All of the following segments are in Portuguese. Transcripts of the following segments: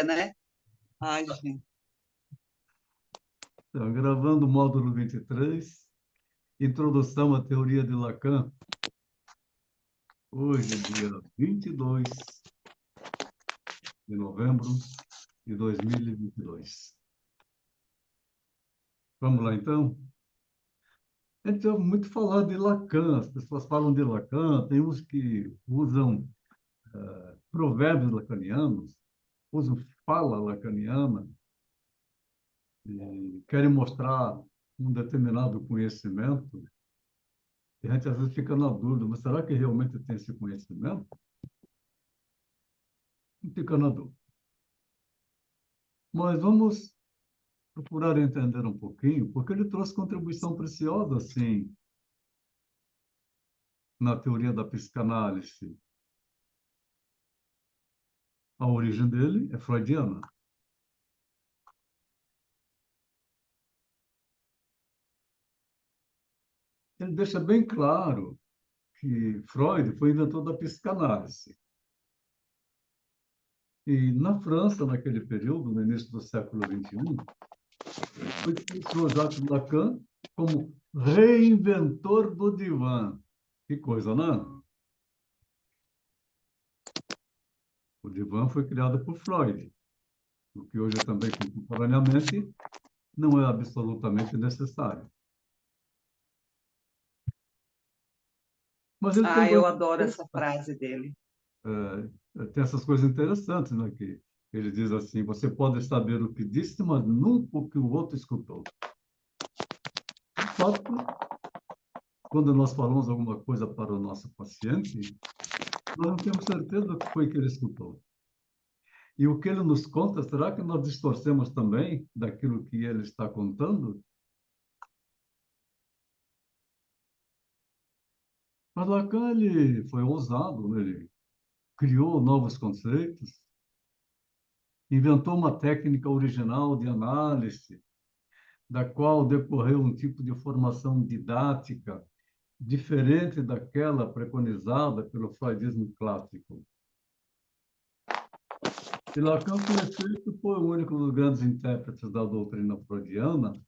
né? Ai, gente. Então, gravando o módulo 23, Introdução à Teoria de Lacan. Hoje, dia 22 de novembro de 2022. Vamos lá, então? A gente ouve muito falar de Lacan, as pessoas falam de Lacan, tem uns que usam provérbios lacanianos, usam fala lacaniana, e querem mostrar um determinado conhecimento, e a gente às vezes fica na dúvida, mas será que realmente tem esse conhecimento? Não fica na dúvida. Mas vamos procurar entender um pouquinho, porque ele trouxe contribuição preciosa, assim, na teoria da psicanálise. A origem dele é freudiana. Ele deixa bem claro que Freud foi inventor da psicanálise. E na França, naquele período, no início do século XXI, foi conhecido Jacques Lacan como reinventor do divã. Que coisa, não? O divã foi criado por Freud, o que hoje também, contemporaneamente, não é absolutamente necessário. Mas ele tem Ah, eu adoro essa frase dele. tem essas coisas interessantes, né? Que ele diz assim: você pode saber o que disse, mas nunca o que o outro escutou. De fato, quando nós falamos alguma coisa para o nosso paciente, nós não temos certeza do que foi que ele escutou. E o que ele nos conta, será que nós distorcemos também daquilo que ele está contando? Mas Lacan, ele foi ousado, né? Ele criou novos conceitos, inventou uma técnica original de análise, da qual decorreu um tipo de formação didática diferente daquela preconizada pelo freudismo clássico. E Lacan, com efeito, foi o único dos grandes intérpretes da doutrina freudiana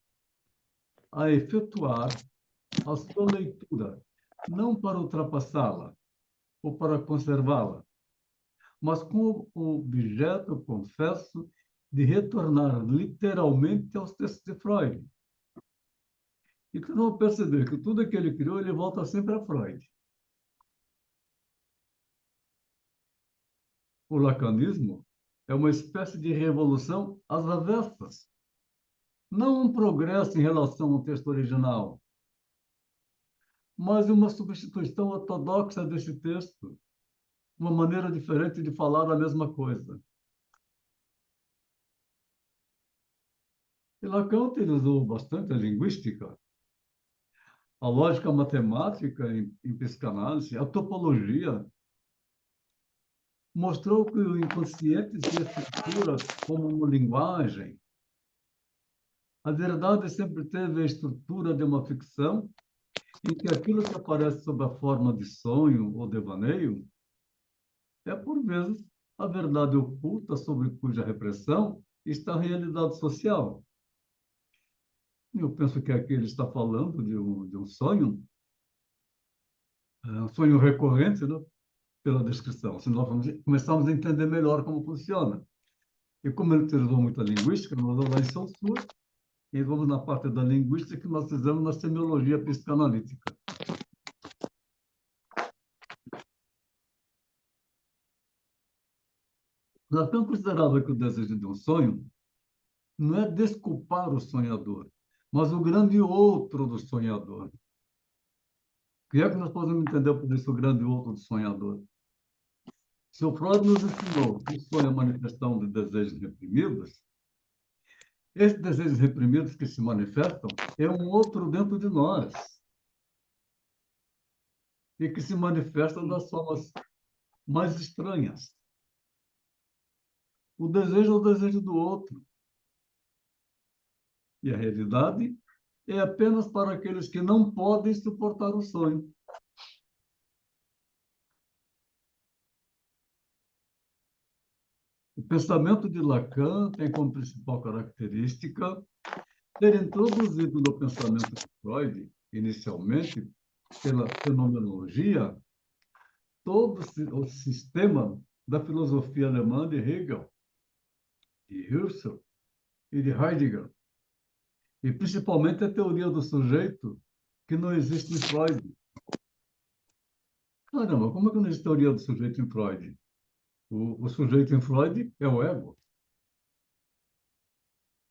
a efetuar a sua leitura, não para ultrapassá-la ou para conservá-la, mas com o objeto, confesso, de retornar literalmente aos textos de Freud. E que vão perceber que tudo que ele criou, ele volta sempre a Freud. O lacanismo é uma espécie de revolução às avessas, não um progresso em relação ao texto original, mas uma substituição ortodoxa desse texto, uma maneira diferente de falar a mesma coisa. E Lacan utilizou bastante a linguística, a lógica matemática em psicanálise, a topologia. Mostrou que o inconsciente se estrutura como uma linguagem. A verdade sempre teve a estrutura de uma ficção, em que aquilo que aparece sob a forma de sonho ou devaneio é, por vezes, a verdade oculta sobre cuja repressão está a realidade social. Eu penso que aqui ele está falando de um sonho recorrente, né? Pela descrição. Se nós começarmos a entender melhor como funciona. E como ele utilizou muita linguística, nós vamos lá em Saussure, e vamos na parte da linguística que nós fizemos na semiologia psicanalítica. Lacan considerava que o desejo de um sonho não é desculpar o sonhador, mas o grande outro do sonhador. O que é que nós podemos entender por isso o grande outro do sonhador? Se o Freud nos ensinou que o sonho é a manifestação de desejos reprimidos, esses desejos reprimidos que se manifestam é um outro dentro de nós e que se manifestam das formas mais estranhas. O desejo é o desejo do outro. E a realidade é apenas para aqueles que não podem suportar o sonho. O pensamento de Lacan tem como principal característica ter introduzido no pensamento de Freud, inicialmente, pela fenomenologia, todo o sistema da filosofia alemã de Hegel, de Husserl e de Heidegger, e principalmente a teoria do sujeito, que não existe em Freud. Caramba, como é que não existe teoria do sujeito em Freud? O sujeito em Freud é o ego.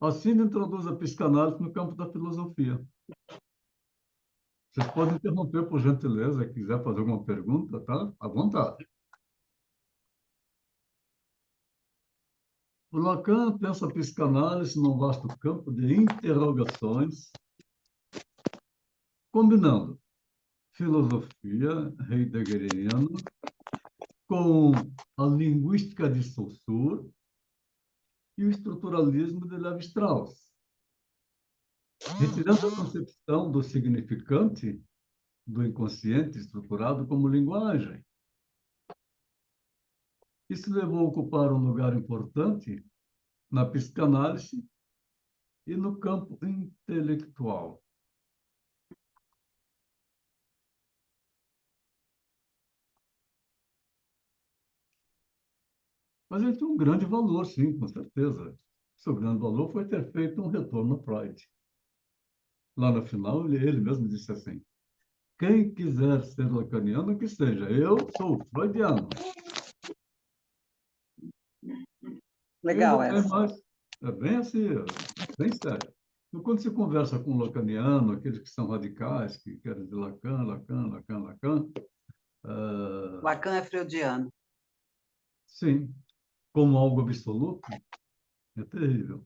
Assim introduz a psicanálise no campo da filosofia. Vocês podem interromper, por gentileza, se quiser fazer alguma pergunta, tá? À vontade. O Lacan pensa a psicanálise num vasto campo de interrogações, combinando filosofia heideggeriana com a linguística de Saussure e o estruturalismo de Lévi-Strauss, retirando a concepção do significante do inconsciente estruturado como linguagem. Isso levou a ocupar um lugar importante na psicanálise e no campo intelectual. Mas ele tem um grande valor, sim, com certeza. Seu grande valor foi ter feito um retorno a Freud. Lá no final, ele mesmo disse assim: quem quiser ser lacaniano, que seja. Eu sou freudiano. E Legal ainda tem essa. mais. É bem assim, bem sério. Então, quando se conversa com um lacaniano, aqueles que são radicais, que querem dizer Lacan, Lacan, Lacan, Lacan, Lacan é freudiano. sim, como algo absoluto, é terrível.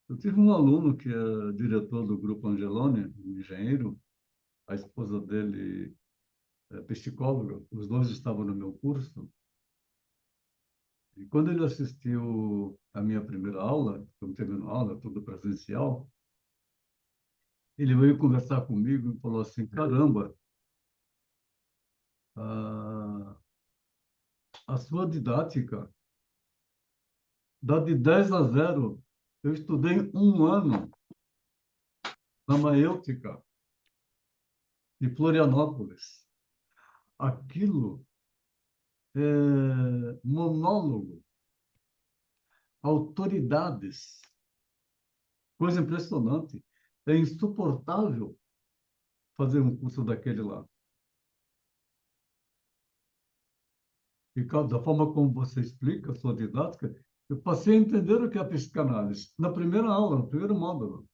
Eu tive um aluno que é diretor do Grupo Angeloni, um engenheiro, a esposa dele é psicóloga, os dois estavam no meu curso, e quando ele assistiu a minha primeira aula, quando terminou a aula, tudo presencial, ele veio conversar comigo e falou assim: caramba, a, a sua didática dá de 10 a 0. Eu estudei um ano na Maêutica, de Florianópolis. Aquilo é monólogo, autoridades, coisa impressionante. É insuportável fazer um curso daquele lá. E da forma como você explica a sua didática, eu passei a entender o que é a psicanálise na primeira aula, no primeiro módulo.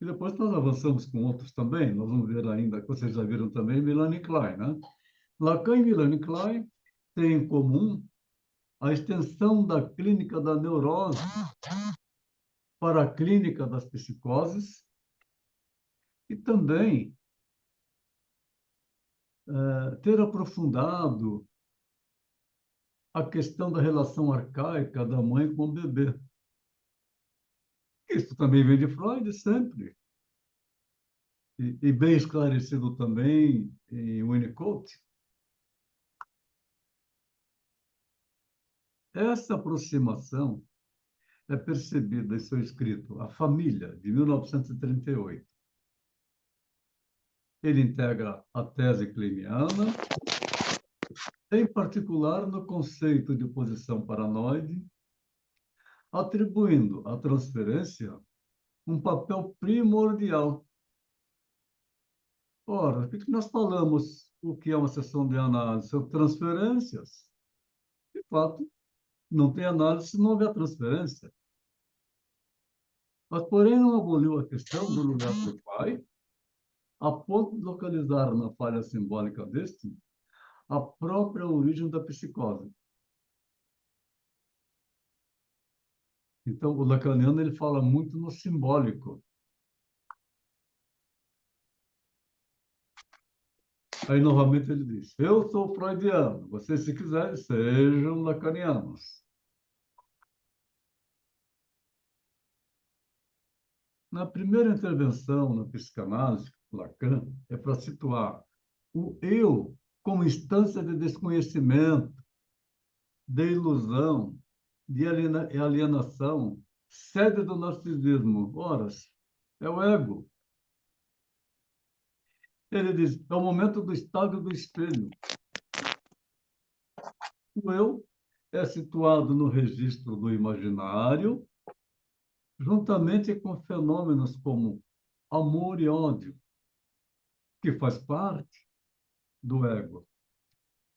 E depois nós avançamos com outros também. Nós vamos ver ainda, que vocês já viram também, Melanie Klein, né? Lacan e Melanie Klein têm em comum a extensão da clínica da neurose para a clínica das psicoses e também ter aprofundado a questão da relação arcaica da mãe com o bebê. Isso também vem de Freud sempre, e bem esclarecido também em Winnicott. Essa aproximação é percebida em seu escrito A Família, de 1938. Ele integra a tese kleiniana, em particular no conceito de posição paranoide, atribuindo à transferência um papel primordial. Ora, o que nós falamos? O que é uma sessão de análise? São transferências. De fato, não tem análise se não houver transferência. Mas, porém, não aboliu a questão do lugar do pai, a ponto de localizar na falha simbólica deste a própria origem da psicose. Então, o lacaniano ele fala muito no simbólico. Aí, novamente, ele diz: eu sou freudiano, vocês, se quiserem, sejam lacanianos. Na primeira intervenção na psicanálise, Lacan é para situar o eu como instância de desconhecimento, de ilusão, de alienação, sede do narcisismo. Ora, é o ego. Ele diz, é o momento do estado do espelho. O eu é situado no registro do imaginário, juntamente com fenômenos como amor e ódio, que faz parte do ego.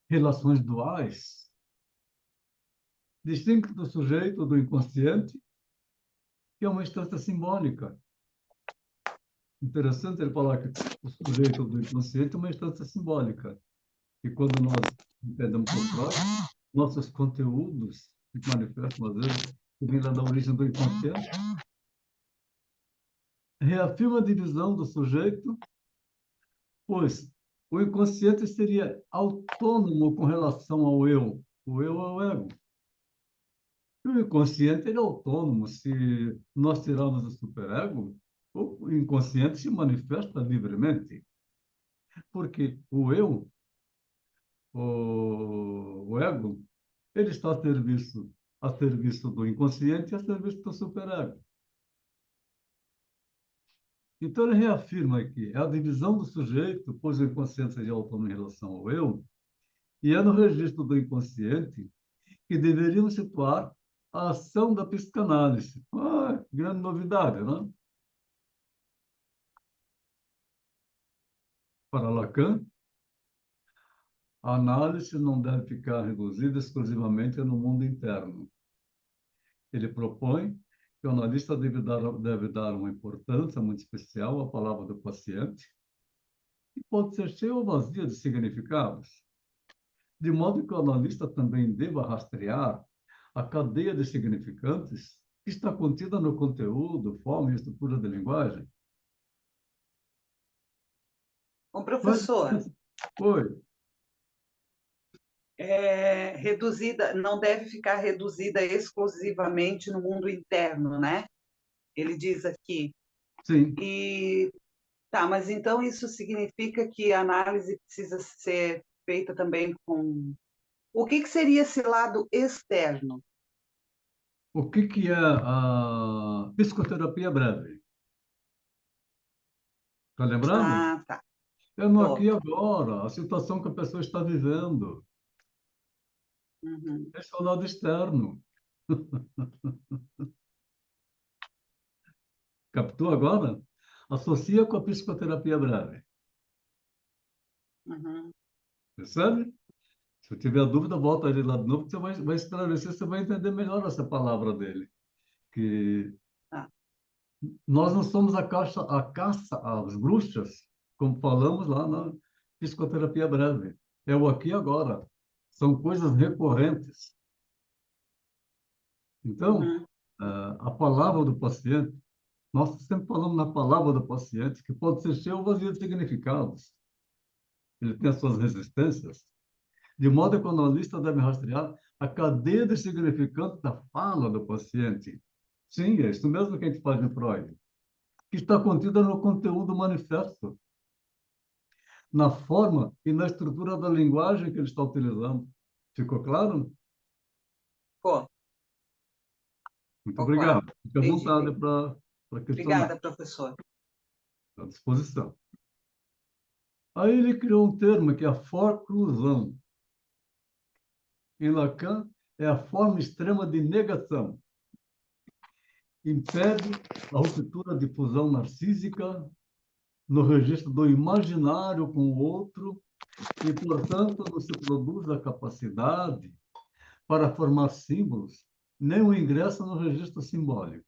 Relações duais, distinto do sujeito, do inconsciente, que é uma instância simbólica. Interessante ele falar que o sujeito do inconsciente é uma instância simbólica. E quando nós entendemos por Freud, nossos conteúdos se manifestam, às vezes, que vêm lá da origem do inconsciente, reafirma a divisão do sujeito, pois o inconsciente seria autônomo com relação ao eu. O eu é o ego. E o inconsciente ele é autônomo. Se nós tirarmos o superego, o inconsciente se manifesta livremente. Porque o eu, o ego, ele está a serviço do inconsciente e a serviço do superego. Então, ele reafirma aqui, é a divisão do sujeito, pois o inconsciente seria autônomo em relação ao eu, e é no registro do inconsciente que deveríamos situar a ação da psicanálise. Ah, grande novidade, não? Para Lacan, a análise não deve ficar reduzida exclusivamente no mundo interno. Ele propõe que o analista deve dar uma importância muito especial à palavra do paciente, que pode ser cheia ou vazia de significados, de modo que o analista também deva rastrear a cadeia de significantes que está contida no conteúdo, forma e estrutura da linguagem. Bom, professor, Oi. reduzida, não deve ficar reduzida exclusivamente no mundo interno, né? Ele diz aqui. Sim. E tá, mas então isso significa que a análise precisa ser feita também com. O que seria esse lado externo? O que é a psicoterapia breve? Está lembrando? Ah, tá. É no aqui Tô. e agora, a situação que a pessoa está vivendo. Uhum. Esse é o lado externo. Captou agora? Associa com a psicoterapia breve. Uhum. Percebe? Se tiver dúvida, volta ele lá de novo, que você vai esclarecer, você vai entender melhor essa palavra dele. Que Tá. nós não somos a caça às bruxas, como falamos lá na psicoterapia breve. É o aqui e agora. São coisas recorrentes. Então, Uhum. a palavra do paciente, nós sempre falamos na palavra do paciente, que pode ser cheia ou vazia de significados. Ele tem as suas resistências, de modo que o analista deve rastrear a cadeia de significantes da fala do paciente. Sim, é isso mesmo que a gente faz em Freud, que está contida no conteúdo manifesto, na forma e na estrutura da linguagem que ele está utilizando. Ficou claro? Pô, Muito ficou claro. obrigado. Fique à Entendi. vontade para questionar. Obrigada, professor. À disposição. Aí ele criou um termo que é a forclusão. Em Lacan, é a forma extrema de negação. Impede a ruptura de fusão narcísica no registro do imaginário com o outro e, portanto, não se produz a capacidade para formar símbolos, nem o ingresso no registro simbólico.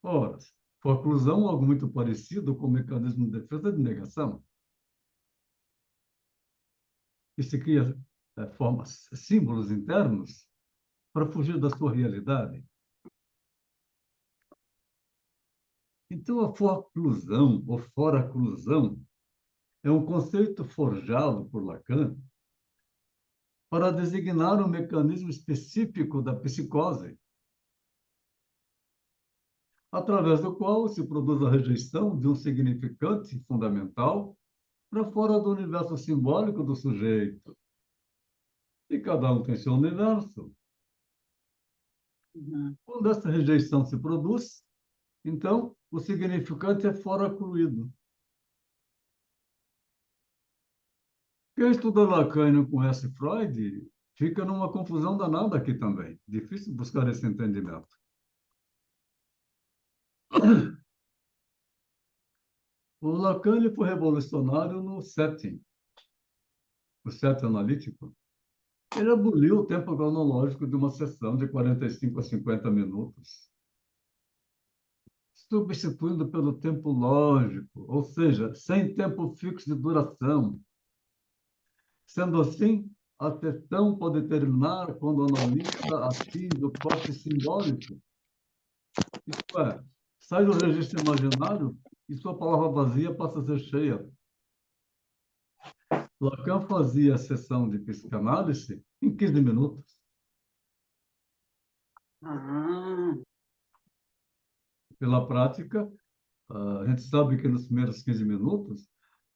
Ora, forclusão é algo muito parecido com o mecanismo de defesa de negação. E se cria formas, símbolos internos para fugir da sua realidade. Então, a forclusão, ou foraclusão, é um conceito forjado por Lacan para designar um mecanismo específico da psicose, através do qual se produz a rejeição de um significante fundamental para fora do universo simbólico do sujeito. e cada um tem seu universo. Uhum. Quando essa rejeição se produz, então o significante é fora-cluído. Quem estuda Lacan e não conhece Freud, fica numa confusão danada aqui também. Difícil buscar esse entendimento. O Lacan ele foi revolucionário no setting, o setting analítico. Ele aboliu o tempo cronológico de uma sessão de 45 a 50 minutos, substituindo pelo tempo lógico, ou seja, sem tempo fixo de duração. Sendo assim, a sessão pode terminar quando o analista atinge o corte simbólico, isto é, sai do registro imaginário e sua palavra vazia passa a ser cheia. Lacan fazia a sessão de psicanálise em 15 minutos. Ah, Pela prática, a gente sabe que nos primeiros 15 minutos,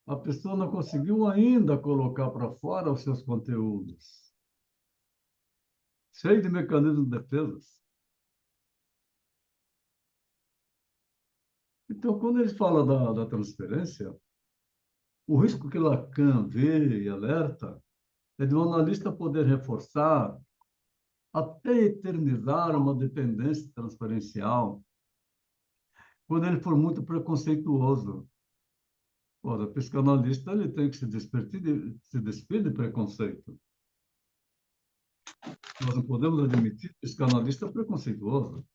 a pessoa não conseguiu ainda colocar para fora os seus conteúdos, cheio de mecanismos de defesa. Então, quando ele fala da transferência, o risco que Lacan vê e alerta é de um analista poder reforçar, até eternizar uma dependência transferencial, quando ele for muito preconceituoso. Ora, o psicanalista ele tem que se despir de preconceito. Nós não podemos admitir psicanalista preconceituoso,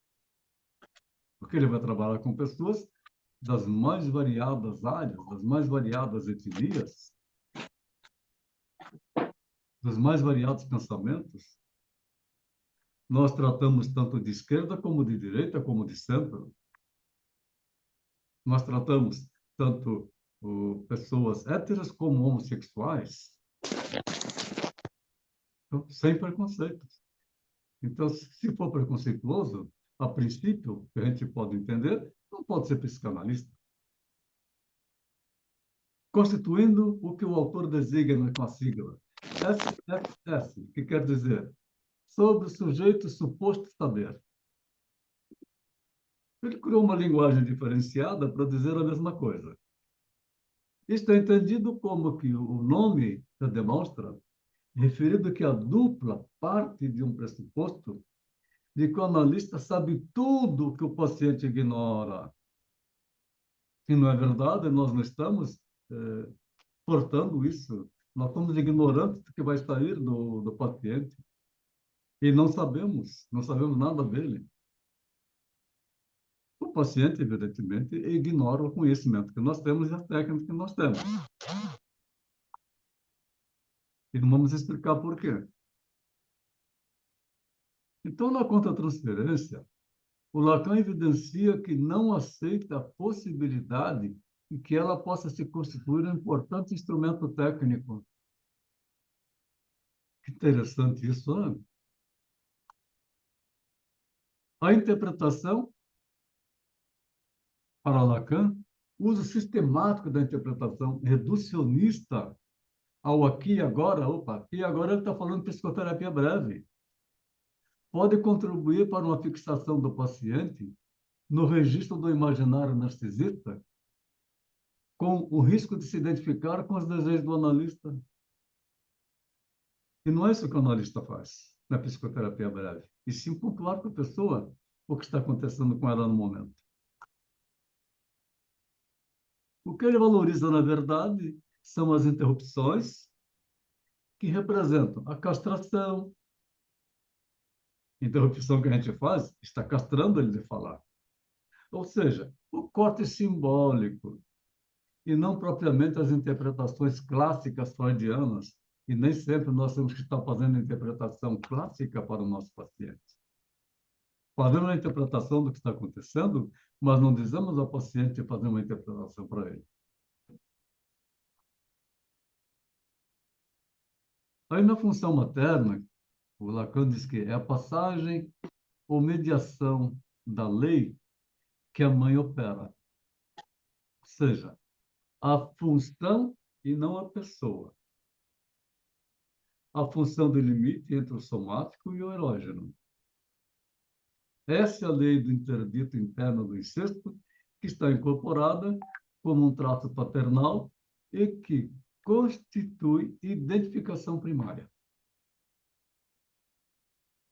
porque ele vai trabalhar com pessoas das mais variadas áreas, das mais variadas etnias, dos mais variados pensamentos. Nós tratamos tanto de esquerda como de direita, como de centro. Nós tratamos tanto pessoas héteras como homossexuais, então, sem preconceitos. Então, se for preconceituoso, a princípio, que a gente pode entender, não pode ser psicanalista. Constituindo o que o autor designa com a sigla SFS, que quer dizer sobre o sujeito suposto saber. Ele criou uma linguagem diferenciada para dizer a mesma coisa. Isto é entendido como que o nome já demonstra, referido que a dupla parte de um pressuposto de que o analista sabe tudo que o paciente ignora. E não é verdade, nós não estamos portando isso. Nós somos ignorantes do que vai sair do paciente. E não sabemos nada dele. O paciente, evidentemente, ignora o conhecimento que nós temos e as técnicas que nós temos. E não vamos explicar por quê. Então, na contra-transferência, o Lacan evidencia que não aceita a possibilidade de que ela possa se constituir um importante instrumento técnico. Que interessante isso, né? A interpretação, para Lacan, o uso sistemático da interpretação reducionista ao aqui e agora, opa, aqui e agora ele está falando de psicoterapia breve, pode contribuir para uma fixação do paciente no registro do imaginário narcisista, com o risco de se identificar com os desejos do analista. E não é isso que o analista faz na psicoterapia breve, e sim pontuar para a pessoa o que está acontecendo com ela no momento. O que ele valoriza, na verdade, são as interrupções que representam a castração. Interrupção que a gente faz está castrando ele de falar. Ou seja, o corte simbólico, e não propriamente as interpretações clássicas freudianas, e nem sempre nós temos que estar fazendo interpretação clássica para o nosso paciente. Fazemos a interpretação do que está acontecendo, mas não dizemos ao paciente fazer uma interpretação para ele. Aí, na função materna, o Lacan diz que é a passagem ou mediação da lei que a mãe opera. Ou seja, a função e não a pessoa. a função do limite entre o somático e o erógeno. Essa é a lei do interdito interno do incesto, que está incorporada como um traço paternal e que constitui identificação primária.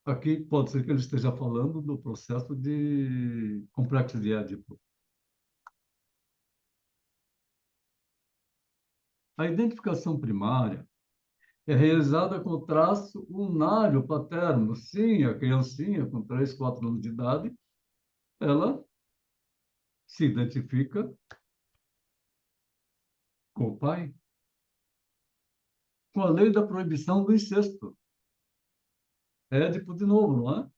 Aqui pode ser que ele esteja falando do processo de complexo de Édipo. A identificação primária é realizada com o traço unário paterno. Sim, a criancinha com 3, 4 anos de idade, ela se identifica com o pai, com a lei da proibição do incesto. Édipo de novo, não é?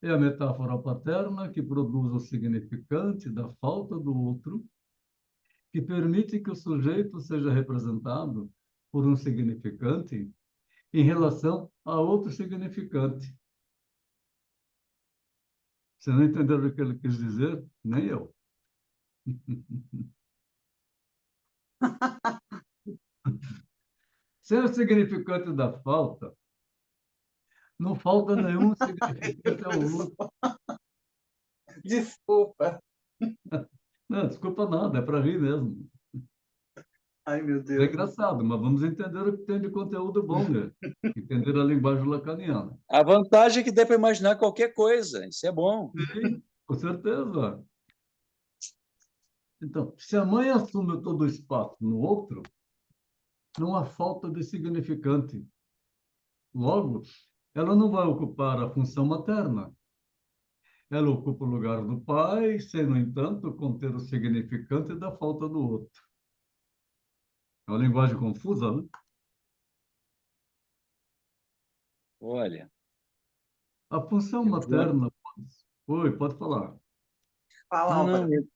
É a metáfora paterna que produz o significante da falta do outro, que permite que o sujeito seja representado por um significante em relação a outro significante. Você não entendeu o que ele quis dizer? Nem eu. Sem o significante da falta, não falta nenhum significante ao outro. Desculpa. Não, desculpa nada, é para rir mesmo. Ai, meu É Deus. engraçado, mas vamos entender o que tem de conteúdo bom nele. Entender a linguagem lacaniana. A vantagem é que dá para imaginar qualquer coisa, isso é bom. Sim, com certeza. Então, se a mãe assume todo o espaço no outro, não há falta de significante. Logo, ela não vai ocupar a função materna. Ela ocupa o lugar do pai, sem, no entanto, conter o significante da falta do outro. É uma linguagem confusa, né? Olha, A função eu vi uma... materna... Oi, pode falar. Fala, Não, não, Álvaro.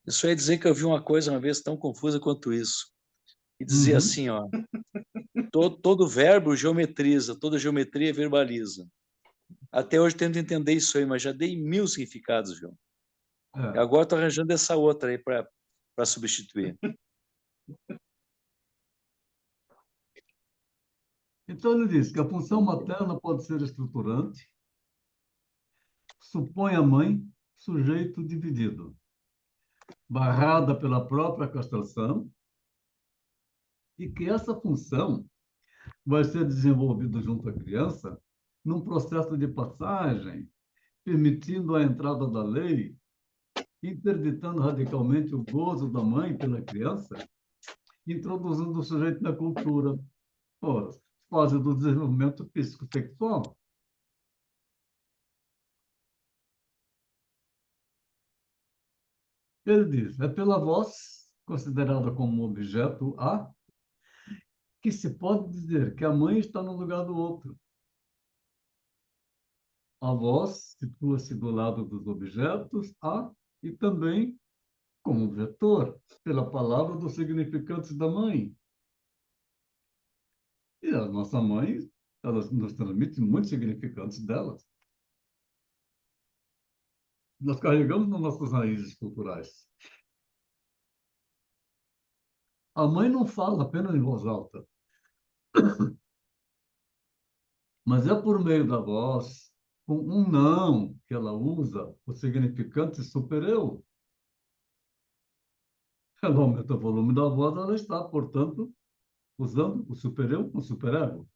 eu só ia dizer que eu vi uma coisa uma vez tão confusa quanto isso. E dizia Uhum. assim, ó, todo verbo geometriza, toda geometria verbaliza. Até hoje tento entender isso aí, mas já dei 1000 significados, viu? E É. agora estou arranjando essa outra aí para substituir. Então, ele diz que a função materna pode ser estruturante, supõe a mãe sujeito dividido, barrada pela própria castração, e que essa função vai ser desenvolvida junto à criança num processo de passagem, permitindo a entrada da lei, interditando radicalmente o gozo da mãe pela criança, introduzindo o sujeito na cultura. Ora, fase do desenvolvimento psicossexual. Ele diz, é pela voz, considerada como objeto A, que se pode dizer que a mãe está no lugar do outro. A voz situa-se do lado dos objetos A e também como vetor, pela palavra dos significantes da mãe. E a nossa mãe, ela nos transmite muitos significantes delas. Nós carregamos nas nossas raízes culturais. A mãe não fala apenas em voz alta, mas é por meio da voz, com um não que ela usa, o significante super-eu. Ela aumenta o volume da voz, ela está, portanto, usando o super-eu com o super-ego,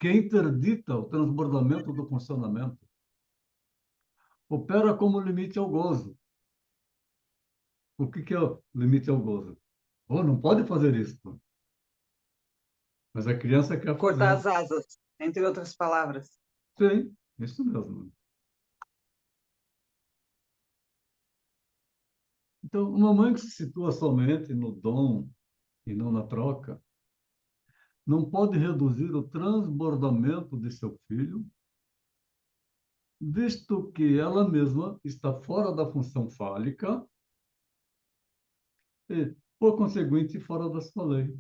que interdita o transbordamento do funcionamento. Opera como limite ao gozo. O que é o limite ao gozo? Oh, não pode fazer isso. Mas a criança quer Cortar fazer. as asas, entre outras palavras. Sim, isso mesmo. Então, uma mãe que se situa somente no dom e não na troca, não pode reduzir o transbordamento de seu filho, visto que ela mesma está fora da função fálica e, por conseguinte, fora da sua lei.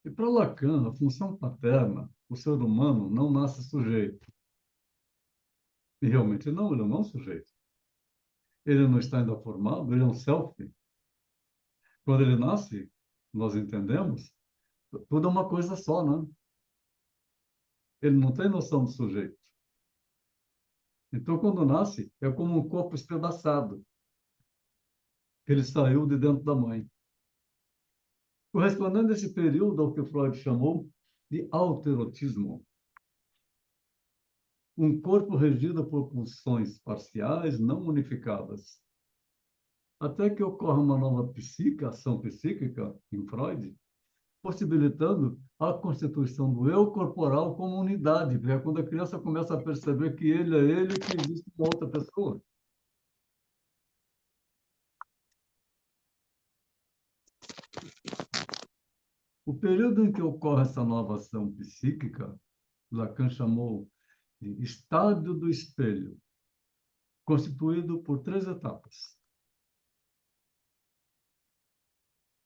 E para Lacan, a função paterna, o ser humano não nasce sujeito. E realmente não, ele não é um sujeito. Ele não está ainda formado, ele é um self. Quando ele nasce, nós entendemos, tudo é uma coisa só, né? Ele não tem noção do sujeito. Então, quando nasce, é como um corpo espedaçado, que ele saiu de dentro da mãe. Correspondendo a esse período ao que Freud chamou de autoerotismo, um corpo regido por pulsões parciais não unificadas. Até que ocorre uma nova ação psíquica, em Freud, possibilitando a constituição do eu corporal como unidade, porque é quando a criança começa a perceber que ele é ele e que existe uma outra pessoa. O período em que ocorre essa nova ação psíquica, Lacan chamou de estádio do espelho, constituído por 3 etapas.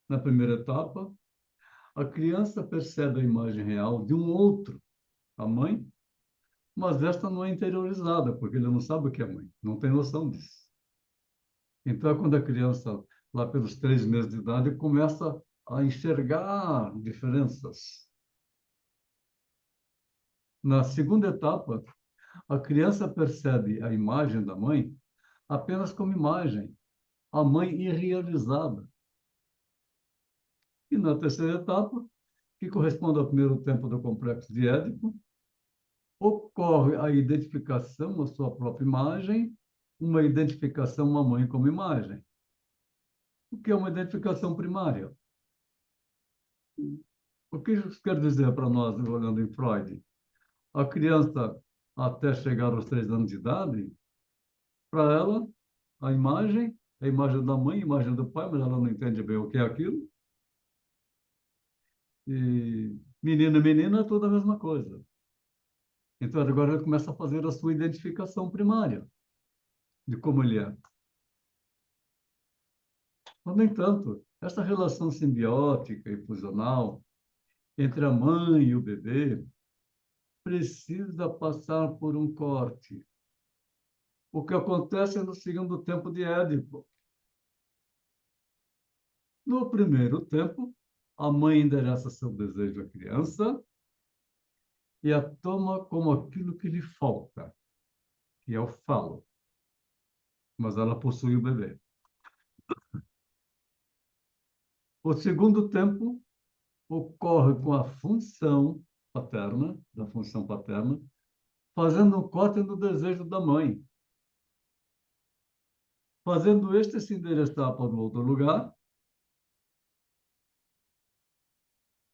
Na primeira etapa, a criança percebe a imagem real de um outro, a mãe, mas esta não é interiorizada, porque ele não sabe o que é mãe, não tem noção disso. Então, é quando a criança, lá pelos 3 meses de idade, começa a enxergar diferenças. Na segunda etapa, a criança percebe a imagem da mãe apenas como imagem, a mãe irrealizada. E na terceira etapa, que corresponde ao primeiro tempo do complexo de Édipo, ocorre a identificação à sua própria imagem, uma identificação à mãe como imagem. O que é uma identificação primária? O que isso quer dizer para nós, olhando em Freud? A criança, até chegar aos 3 anos de idade, para ela, a imagem é a imagem da mãe, a imagem do pai, mas ela não entende bem o que é aquilo. E menino e menina é tudo a mesma coisa. Então, agora ele começa a fazer a sua identificação primária de como ele é. Mas, no entanto, essa relação simbiótica e fusional entre a mãe e o bebê precisa passar por um corte. O que acontece no segundo tempo de Édipo. No primeiro tempo, a mãe endereça seu desejo à criança e a toma como aquilo que lhe falta, que é o falo. Mas ela possui o bebê. O segundo tempo ocorre com a função paterna, da função paterna, fazendo um corte no desejo da mãe, fazendo este se endereçar para um outro lugar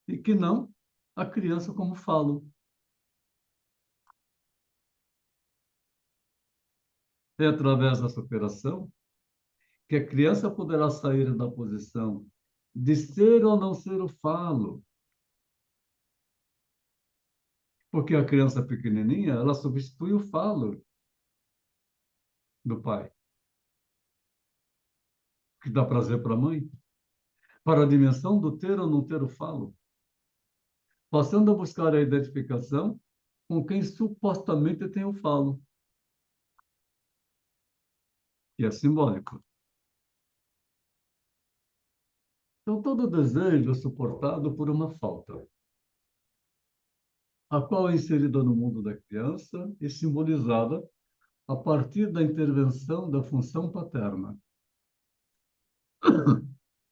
e que não a criança como falo. É através dessa operação que a criança poderá sair da posição de ser ou não ser o falo. Porque a criança pequenininha, ela substitui o falo do pai, que dá prazer para a mãe, para a dimensão do ter ou não ter o falo, passando a buscar a identificação com quem supostamente tem o falo, que é simbólico. Então, todo desejo é suportado por uma falta, a qual é inserida no mundo da criança e simbolizada a partir da intervenção da função paterna.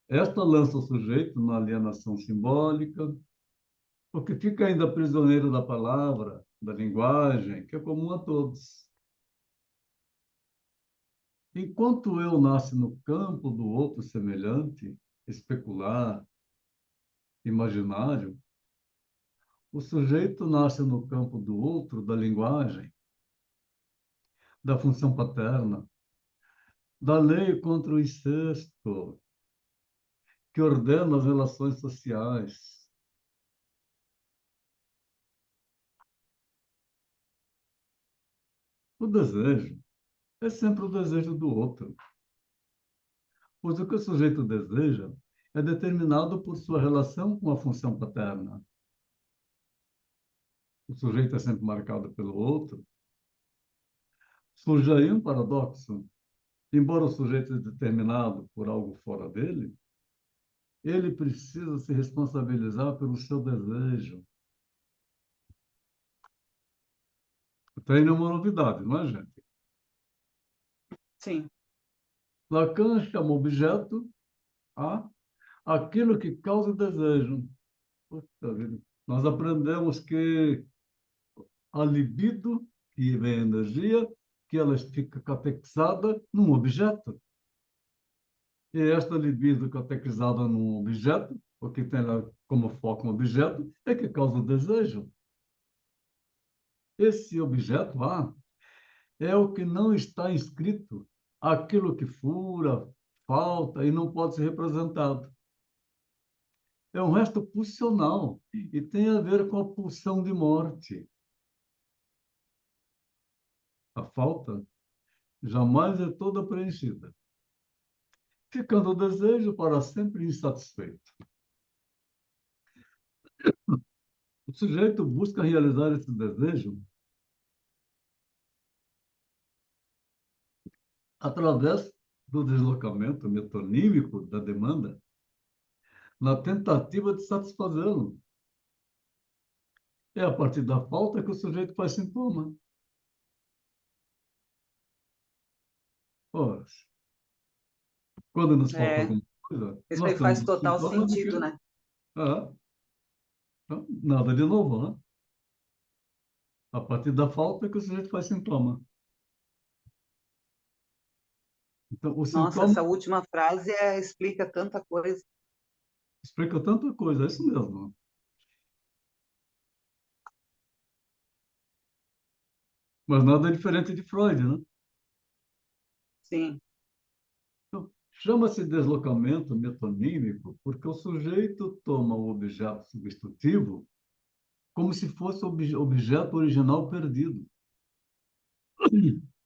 Esta lança o sujeito na alienação simbólica, porque fica ainda prisioneiro da palavra, da linguagem, que é comum a todos. Enquanto o eu nasce no campo do outro semelhante, especular, imaginário, o sujeito nasce no campo do outro, da linguagem, da função paterna, da lei contra o incesto, que ordena as relações sociais. O desejo é sempre o desejo do outro, pois o que o sujeito deseja é determinado por sua relação com a função paterna. O sujeito é sempre marcado pelo outro. Surge aí um paradoxo. embora o sujeito seja determinado por algo fora dele, ele precisa se responsabilizar pelo seu desejo. O treino é uma novidade, não é, gente? Sim, Lacan chama objeto a aquilo que causa desejo. Puta vida. Nós aprendemos que a libido, que vem a energia, que ela fica catequizada num objeto. E esta libido catequizada num objeto, o que tem lá como foco um objeto, é que causa o desejo. Esse objeto, é o que não está inscrito, aquilo que fura, falta e não pode ser representado. É um resto pulsional e tem a ver com a pulsão de morte. A falta jamais é toda preenchida, ficando o desejo para sempre insatisfeito. O sujeito busca realizar esse desejo através do deslocamento metonímico da demanda, na tentativa de satisfazê-lo. É a partir da falta que o sujeito faz sintoma. Ora, quando nos falta é, alguma coisa, isso nós aí temos faz um total sintoma de sentido, que né? ah, nada de novo, né? A partir da falta que o sujeito faz sintoma. Então, o Nossa, sintoma essa última frase explica tanta coisa. explica tanta coisa, é isso mesmo. Mas nada é diferente de Freud, né? Sim, Então, chama-se deslocamento metonímico porque o sujeito toma o objeto substitutivo como se fosse o objeto original perdido.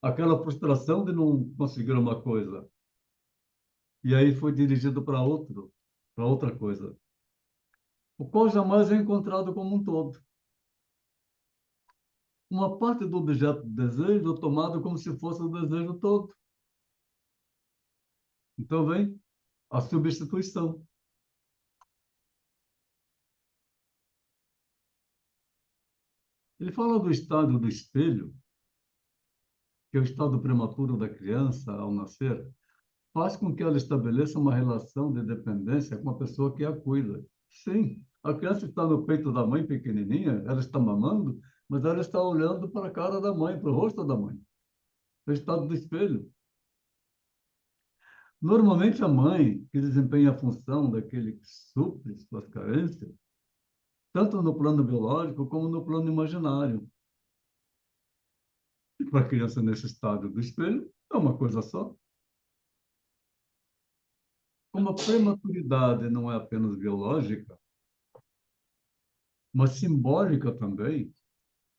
Aquela frustração de não conseguir uma coisa. E aí foi dirigido para outra coisa, o qual jamais é encontrado como um todo. Uma parte do objeto do desejo é tomado como se fosse o desejo todo. Então vem a substituição. Ele fala do estado do espelho, que é o estado prematuro da criança ao nascer, faz com que ela estabeleça uma relação de dependência com a pessoa que a cuida. Sim, a criança está no peito da mãe pequenininha, ela está mamando, mas ela está olhando para a cara da mãe, para o rosto da mãe. É o estado do espelho. Normalmente, a mãe que desempenha a função daquele que supre suas carências, tanto no plano biológico como no plano imaginário. E para a criança nesse estado do espelho, é uma coisa só. Como a prematuridade não é apenas biológica, mas simbólica também,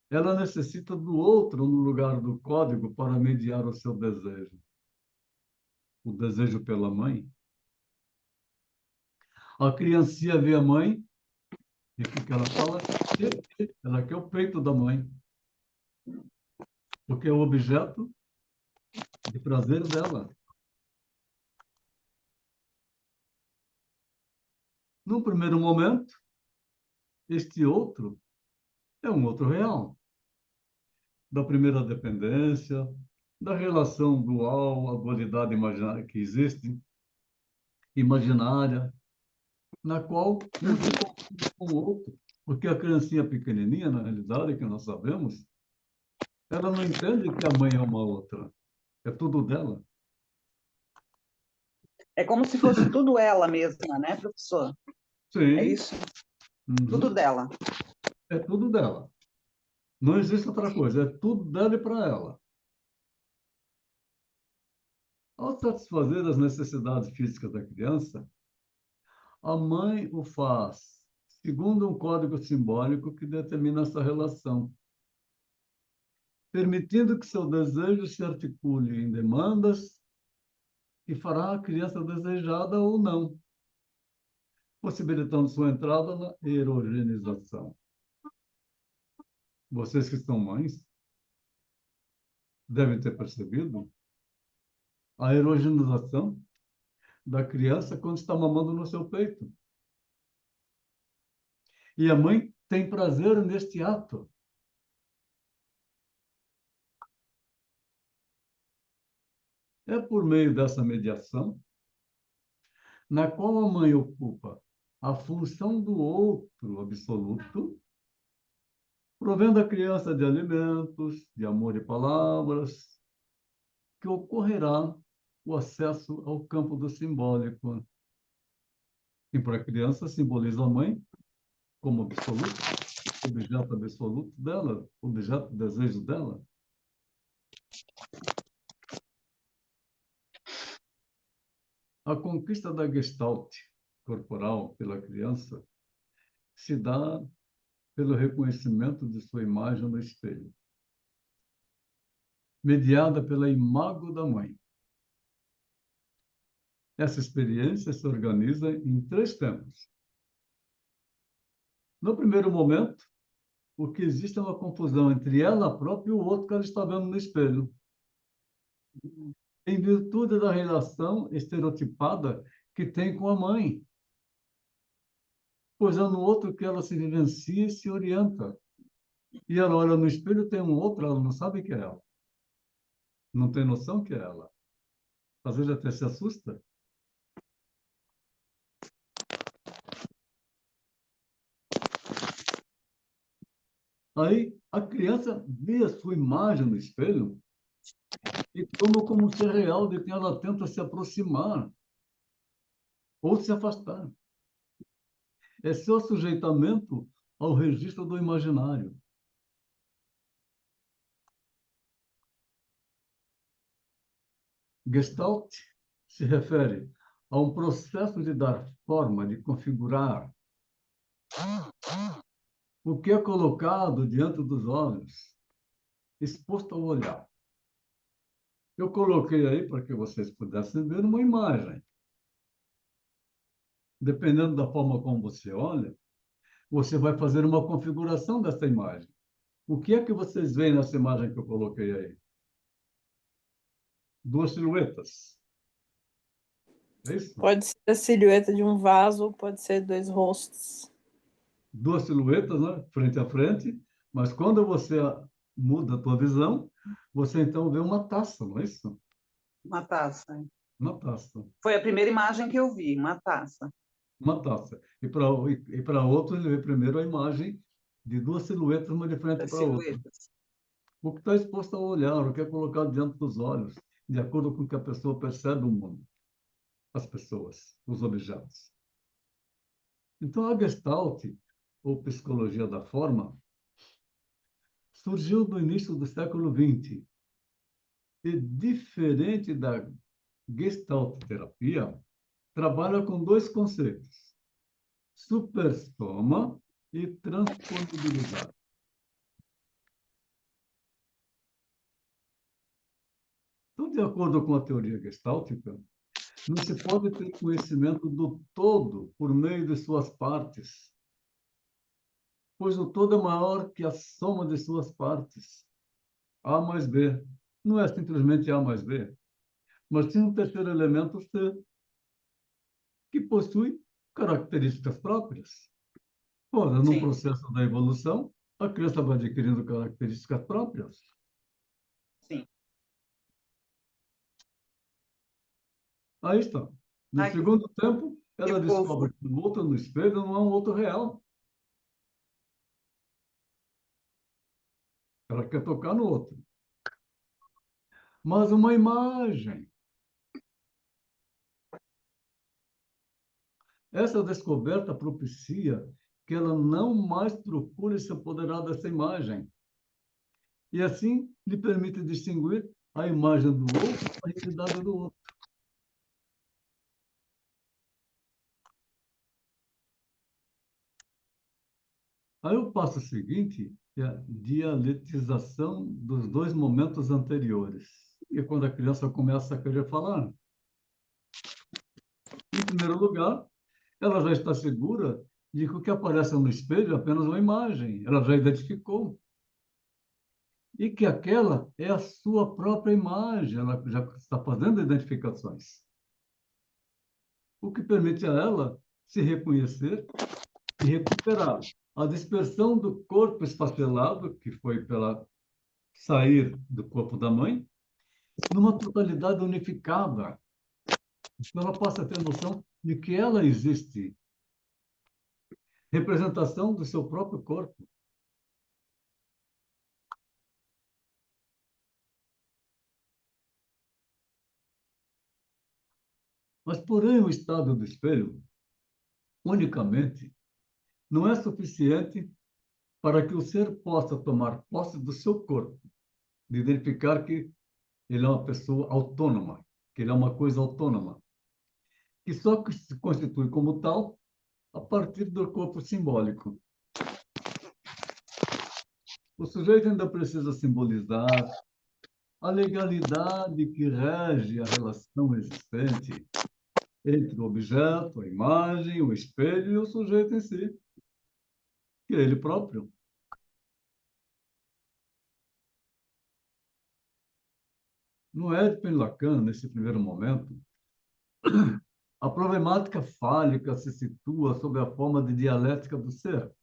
ela necessita do outro no lugar do código para mediar o seu desejo. O desejo pela mãe. A criancinha vê a mãe, e o que ela fala? Ela quer o peito da mãe, porque é o objeto de prazer dela. Num primeiro momento, este outro é um outro real, da primeira dependência, da relação dual, a dualidade imaginária que existe, imaginária, na qual um se confunde com o outro, porque a criancinha pequenininha, na realidade, que nós sabemos, ela não entende que a mãe é uma outra, é tudo dela. é como se fosse tudo ela mesma, né, professor? É Sim, isso? Tudo uhum, dela. é tudo dela. Não existe outra coisa, é tudo dela e para ela. Ao satisfazer as necessidades físicas da criança, a mãe o faz segundo um código simbólico que determina essa relação, permitindo que seu desejo se articule em demandas que fará a criança desejada ou não, possibilitando sua entrada na erogenização. Vocês que são mães devem ter percebido a erogenização da criança quando está mamando no seu peito. E a mãe tem prazer neste ato. É por meio dessa mediação, na qual a mãe ocupa a função do outro absoluto, provendo a criança de alimentos, de amor e palavras, que ocorrerá o acesso ao campo do simbólico. E para a criança simboliza a mãe como absoluto, objeto absoluto dela, objeto de desejo dela. A conquista da Gestalt corporal pela criança se dá pelo reconhecimento de sua imagem no espelho, mediada pela imago da mãe. Essa experiência se organiza em 3 tempos. No primeiro momento, o que existe é uma confusão entre ela própria e o outro que ela está vendo no espelho, em virtude da relação estereotipada que tem com a mãe, pois é no outro que ela se vivencia e se orienta. E ela olha no espelho, tem um outro, ela não sabe que é ela. Não tem noção que é ela. Às vezes até se assusta. Aí a criança vê a sua imagem no espelho e toma como ser real de quem ela tenta se aproximar ou se afastar. É seu sujeitamento ao registro do imaginário. Gestalt se refere a um processo de dar forma, de configurar o que é colocado diante dos olhos, exposto ao olhar. Eu coloquei aí para que vocês pudessem ver uma imagem. Dependendo da forma como você olha, você vai fazer uma configuração dessa imagem. O que é que vocês veem nessa imagem que eu coloquei aí? 2 silhuetas. É isso? Pode ser a silhueta de um vaso, pode ser 2 rostos. 2 silhuetas, né? Frente a frente. Mas quando você muda a tua visão, você então vê uma taça, não é isso? Uma taça. Uma taça. Foi a primeira imagem que eu vi, uma taça. Uma taça. E para outro, ele vê primeiro a imagem de 2 silhuetas, uma de frente Das para a outra. silhuetas. O que está exposto ao olhar, o que é colocado diante dos olhos, de acordo com o que a pessoa percebe o mundo, as pessoas, os objetos. Então, a Gestalt, ou psicologia da forma, surgiu no início do século XX. E, diferente da Gestalt terapia, trabalha com 2 conceitos: supersoma e transponibilidade. Então, de acordo com a teoria gestáltica, não se pode ter conhecimento do todo por meio de suas partes, pois o todo é maior que a soma de suas partes. A mais B. Não é simplesmente A mais B, mas sim um terceiro elemento C, que possui características próprias. Ora, no Sim. processo da evolução, a criança vai adquirindo características próprias. Sim. Aí está. No Ai, segundo tempo, ela que fofo. descobre que o outro no espelho não é um outro real. Ela quer tocar no outro. Mas uma imagem. Essa descoberta propicia que ela não mais procure se apoderar dessa imagem. E assim lhe permite distinguir a imagem do outro da realidade do outro. Aí o passo seguinte é a dialetização dos 2 momentos anteriores. E é quando a criança começa a querer falar. Em primeiro lugar, ela já está segura de que o que aparece no espelho é apenas uma imagem. Ela já identificou. e que aquela é a sua própria imagem, ela já está fazendo identificações, o que permite a ela se reconhecer e recuperar a dispersão do corpo esfacelado, que foi pela sair do corpo da mãe, numa totalidade unificada. Então, ela passa a ter noção de que ela existe, representação do seu próprio corpo. Mas, porém, o estado do espelho, unicamente, não é suficiente para que o ser possa tomar posse do seu corpo, de identificar que ele é uma pessoa autônoma, que ele é uma coisa autônoma, que só se constitui como tal a partir do corpo simbólico. O sujeito ainda precisa simbolizar a legalidade que rege a relação existente entre o objeto, a imagem, o espelho e o sujeito em si, que é ele próprio. No Édipo Lacan, nesse primeiro momento, a problemática fálica se situa sob a forma de dialética do ser.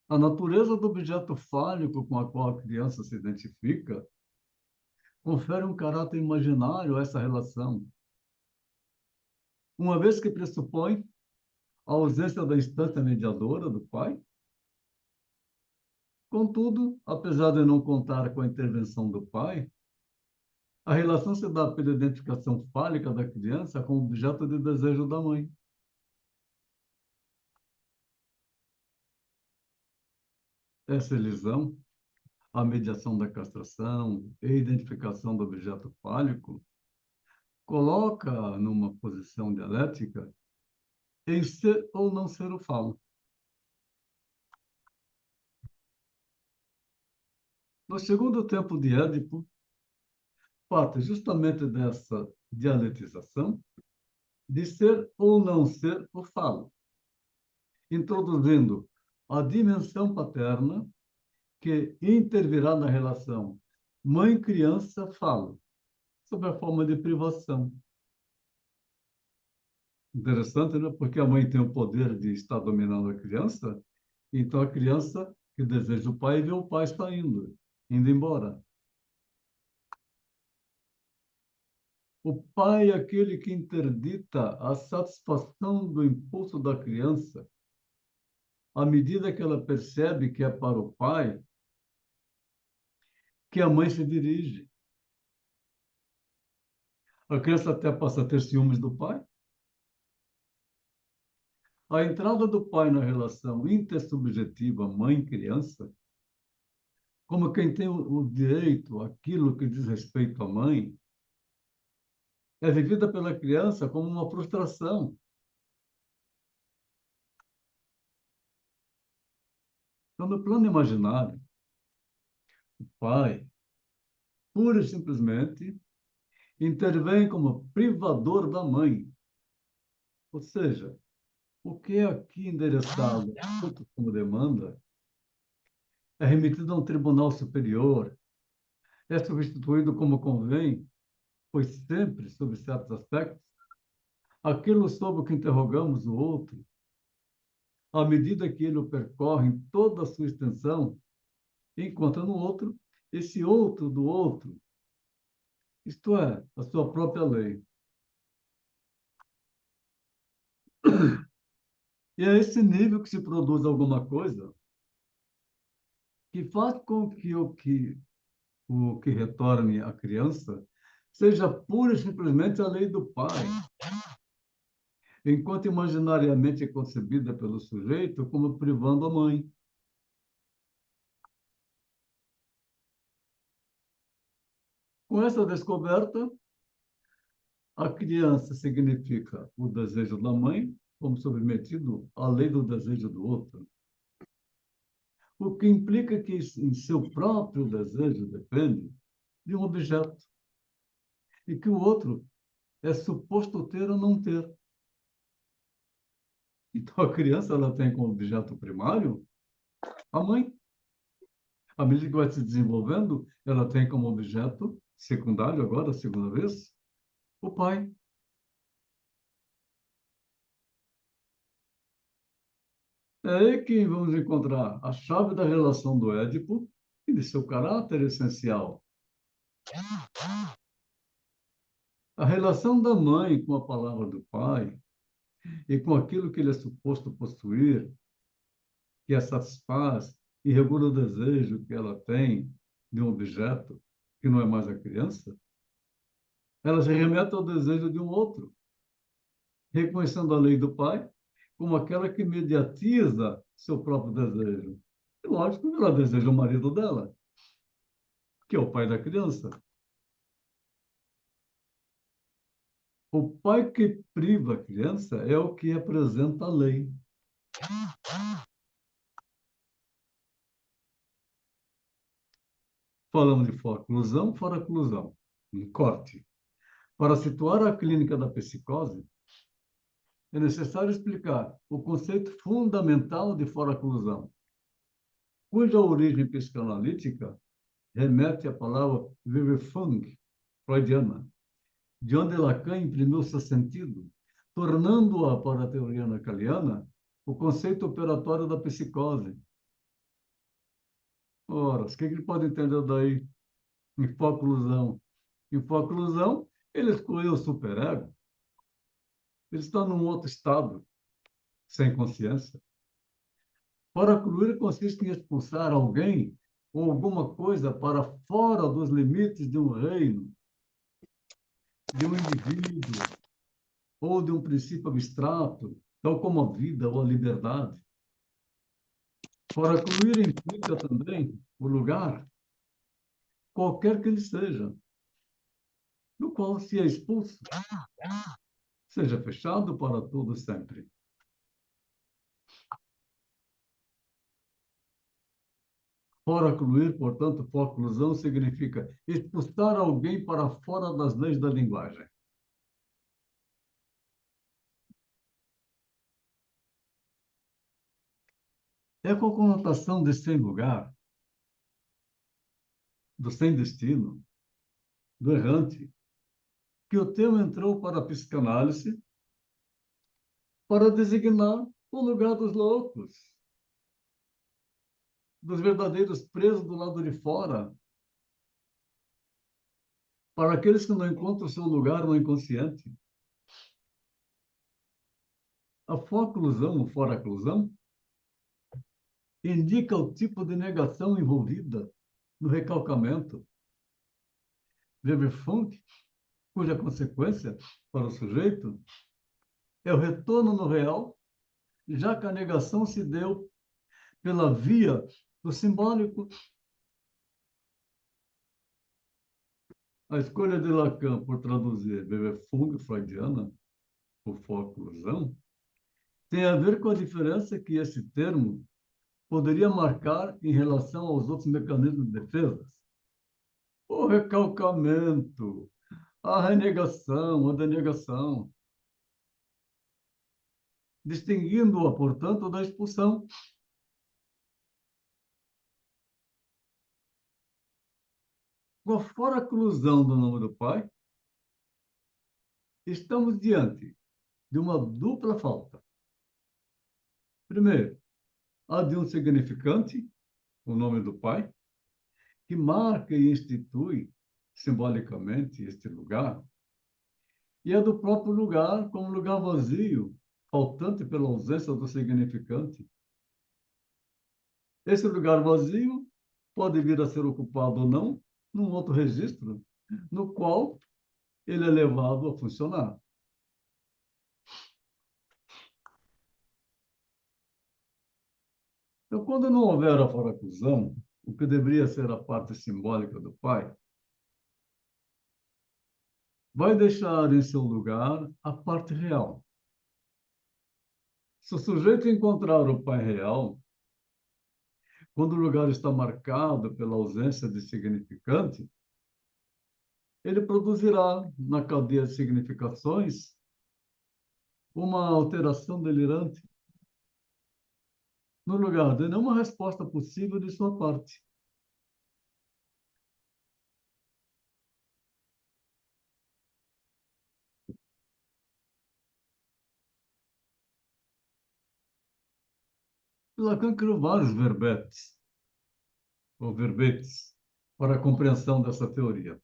A natureza do objeto fálico com a qual a criança se identifica confere um caráter imaginário a essa relação, uma vez que pressupõe a ausência da instância mediadora do pai. Contudo, apesar de não contar com a intervenção do pai, a relação se dá pela identificação fálica da criança com o objeto de desejo da mãe. Essa elisão, a mediação da castração e a identificação do objeto fálico, coloca numa posição dialética em ser ou não ser o falo. No segundo tempo de Édipo, parte justamente dessa dialetização de ser ou não ser o falo, introduzindo a dimensão paterna que intervirá na relação mãe-criança-falo, sob a forma de privação. Interessante, né? Porque a mãe tem o poder de estar dominando a criança, então a criança que deseja o pai vê o pai saindo, indo embora. O pai é aquele que interdita a satisfação do impulso da criança à medida que ela percebe que é para o pai que a mãe se dirige. A criança até passa a ter ciúmes do pai. A entrada do pai na relação intersubjetiva mãe-criança, como quem tem o direito àquilo que diz respeito à mãe, é vivida pela criança como uma frustração. Então, no plano imaginário, o pai, pura e simplesmente, intervém como privador da mãe. Ou seja, o que é aqui endereçado como demanda é remetido a um tribunal superior, é substituído como convém, pois sempre, sob certos aspectos, aquilo sobre o que interrogamos o outro, à medida que ele o percorre em toda a sua extensão, encontra no outro esse outro do outro, isto é, a sua própria lei. E é esse nível que se produz alguma coisa que faz com que o que retorne à criança seja pura e simplesmente a lei do pai, enquanto imaginariamente é concebida pelo sujeito como privando a mãe. Com essa descoberta, a criança significa o desejo da mãe como submetido à lei do desejo do outro, o que implica que em seu próprio desejo depende de um objeto e que o outro é suposto ter ou não ter. Então, a criança ela tem como objeto primário a mãe. À medida que vai se desenvolvendo, ela tem como objeto secundário, agora, a segunda vez, o pai. É aí que vamos encontrar a chave da relação do Édipo e de seu caráter essencial. A relação da mãe com a palavra do pai e com aquilo que ele é suposto possuir, que a satisfaz e regula o desejo que ela tem de um objeto, que não é mais a criança, ela se remete ao desejo de um outro, reconhecendo a lei do pai como aquela que mediatiza seu próprio desejo. E, lógico, ela deseja o marido dela, que é o pai da criança. O pai que priva a criança é o que apresenta a lei. Falamos de fora-oclusão, fora-oclusão. Um corte. Para situar a clínica da psicose, é necessário explicar o conceito fundamental de fora-oclusão, cuja origem psicanalítica remete à palavra Verfang, freudiana, de onde Lacan imprimiu seu sentido, tornando-a, para a teoria lacaniana, o conceito operatório da psicose. Ora, o que ele pode entender daí? Infoclusão. Infoclusão, ele excluiu o superego. Ele está num outro estado, sem consciência. Para excluir consiste em expulsar alguém ou alguma coisa para fora dos limites de um reino, de um indivíduo ou de um princípio abstrato, tal como a vida ou a liberdade. Para excluir implica também o lugar, qualquer que ele seja, no qual se é expulso, seja fechado para todo sempre. Fora-excluir, portanto, fora-exclusão significa expulsar alguém para fora das leis da linguagem. É com a conotação de sem lugar, do sem destino, do errante, que o termo entrou para a psicanálise para designar o lugar dos loucos, dos verdadeiros presos do lado de fora, para aqueles que não encontram seu lugar no inconsciente. A fora-oclusão ou fora-oclusão indica o tipo de negação envolvida no recalcamento. Weber-Funk, cuja consequência para o sujeito é o retorno no real, já que a negação se deu pela via do simbólico. A escolha de Lacan por traduzir Weber-Funk freudiana por fora-oclusão tem a ver com a diferença que esse termo poderia marcar em relação aos outros mecanismos de defesa. O recalcamento, a renegação, a denegação, distinguindo-a, portanto, da expulsão. Com a fora-oclusão do nome do pai, estamos diante de uma dupla falta. Primeiro, a de um significante, o nome do pai, que marca e institui simbolicamente este lugar, e a do próprio lugar como lugar vazio, faltante pela ausência do significante. Esse lugar vazio pode vir a ser ocupado ou não num outro registro, no qual ele é levado a funcionar. Então, quando não houver a fora-oclusão, o que deveria ser a parte simbólica do pai, vai deixar em seu lugar a parte real. Se o sujeito encontrar o pai real, quando o lugar está marcado pela ausência de significante, ele produzirá, na cadeia de significações, uma alteração delirante, no lugar de nenhuma resposta possível de sua parte. Lacan criou vários verbetes, ou verbetes, para a compreensão dessa teoria.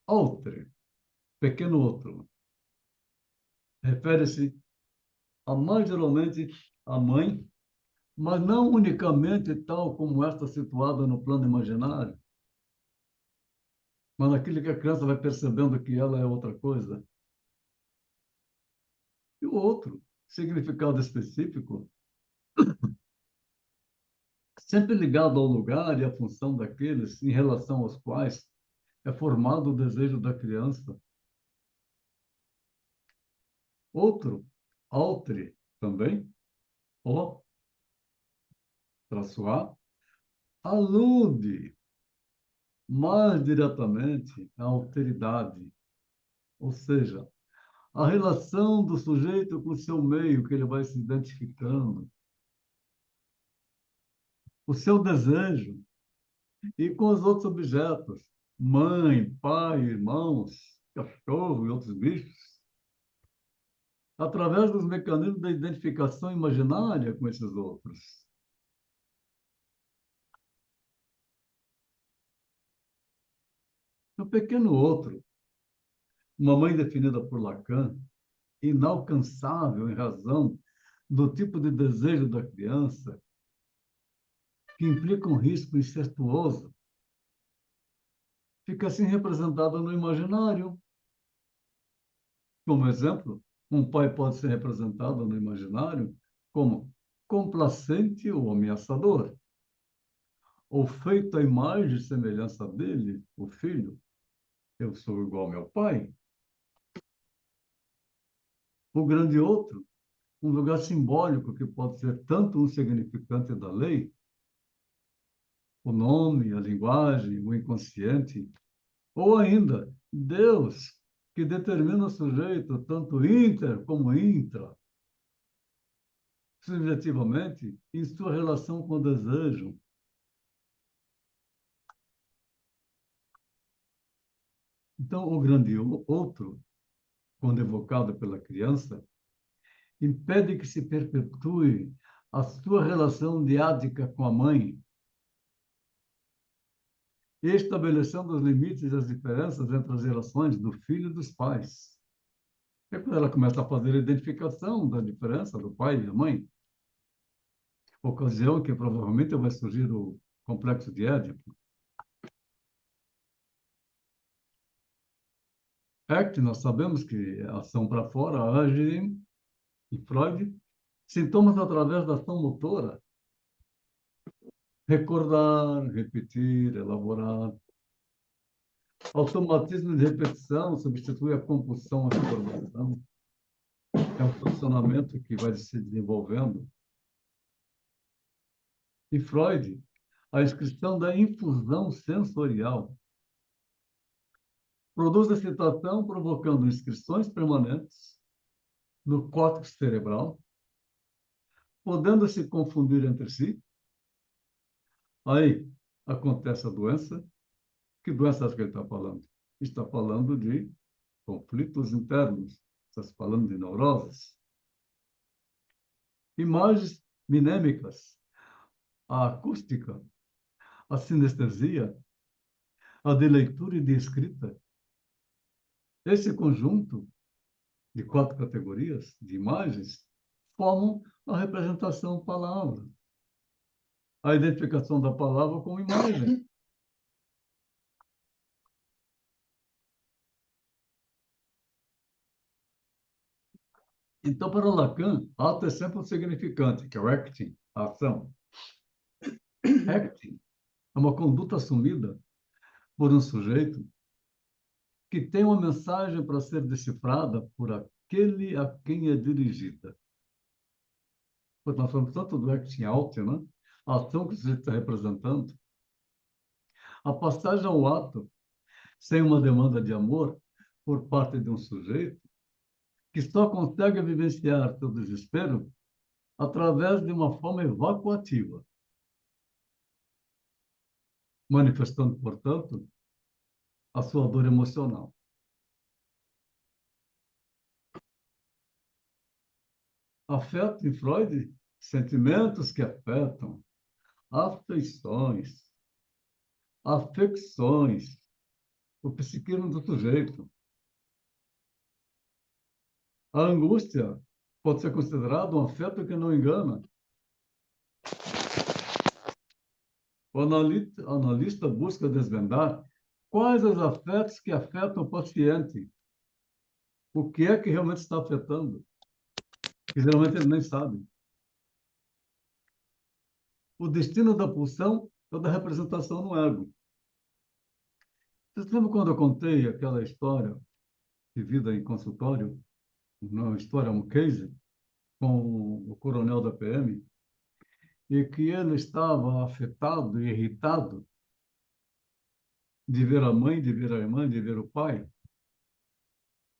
Altre, pequeno outro, refere-se a mais geralmente a mãe, mas não unicamente tal como esta situada no plano imaginário, mas naquilo que a criança vai percebendo que ela é outra coisa. E o outro, significado específico, sempre ligado ao lugar e à função daqueles em relação aos quais é formado o desejo da criança. Outro, altre, também, o, traço A, alude mais diretamente à alteridade, ou seja, a relação do sujeito com o seu meio, que ele vai se identificando, o seu desejo, e com os outros objetos, mãe, pai, irmãos, cachorro e outros bichos, através dos mecanismos da identificação imaginária com esses outros. O pequeno outro, uma mãe definida por Lacan, inalcançável em razão do tipo de desejo da criança, que implica um risco incestuoso, fica assim representada no imaginário. Como exemplo, um pai pode ser representado no imaginário como complacente ou ameaçador, ou feito à imagem e semelhança dele, o filho. Eu sou igual ao meu pai. O grande outro, um lugar simbólico que pode ser tanto um significante da lei, o nome, a linguagem, o inconsciente, ou ainda Deus, que determina o sujeito tanto inter como intra, subjetivamente, em sua relação com o desejo. Então, o grande outro, quando evocado pela criança, impede que se perpetue a sua relação diádica com a mãe, estabelecendo os limites e as diferenças entre as relações do filho e dos pais. É quando ela começa a fazer a identificação da diferença do pai e da mãe, ocasião que provavelmente vai surgir o complexo de Édipo. ACT, nós sabemos que a ação para fora age em Freud, sintomas através da ação motora, recordar, repetir, elaborar. Automatismo de repetição substitui a compulsão à recordação. É um funcionamento que vai se desenvolvendo. Em Freud, a inscrição da infusão sensorial produz excitação provocando inscrições permanentes no córtex cerebral, podendo se confundir entre si. Aí acontece a doença. Que doença que ele está falando? Está falando de conflitos internos, está falando de neuroses. Imagens minêmicas, a acústica, a sinestesia, a de leitura e de escrita. Esse conjunto de 4 categorias de imagens formam a representação palavra, a identificação da palavra como imagem. Então, para Lacan, ato é sempre um significante, que é o acting, a ação. Acting é uma conduta assumida por um sujeito que tem uma mensagem para ser decifrada por aquele a quem é dirigida. Porque nós falamos tanto do acting out, né? A ação que o sujeito está representando. A passagem ao ato, sem uma demanda de amor por parte de um sujeito, que só consegue vivenciar seu desespero através de uma forma evacuativa, manifestando, portanto, a sua dor emocional. Afeto, em Freud, sentimentos que afetam, afeições, afecções, o psiquismo do sujeito. A angústia pode ser considerada um afeto que não engana. O analista busca desvendar quais os afetos que afetam o paciente. O que é que realmente está afetando? Que geralmente ele nem sabe. O destino da pulsão é da representação no ego. Vocês lembram quando eu contei aquela história vivida em consultório, uma história, um case, com o coronel da PM, e que ele estava afetado e irritado de ver a mãe, de ver a irmã, de ver o pai,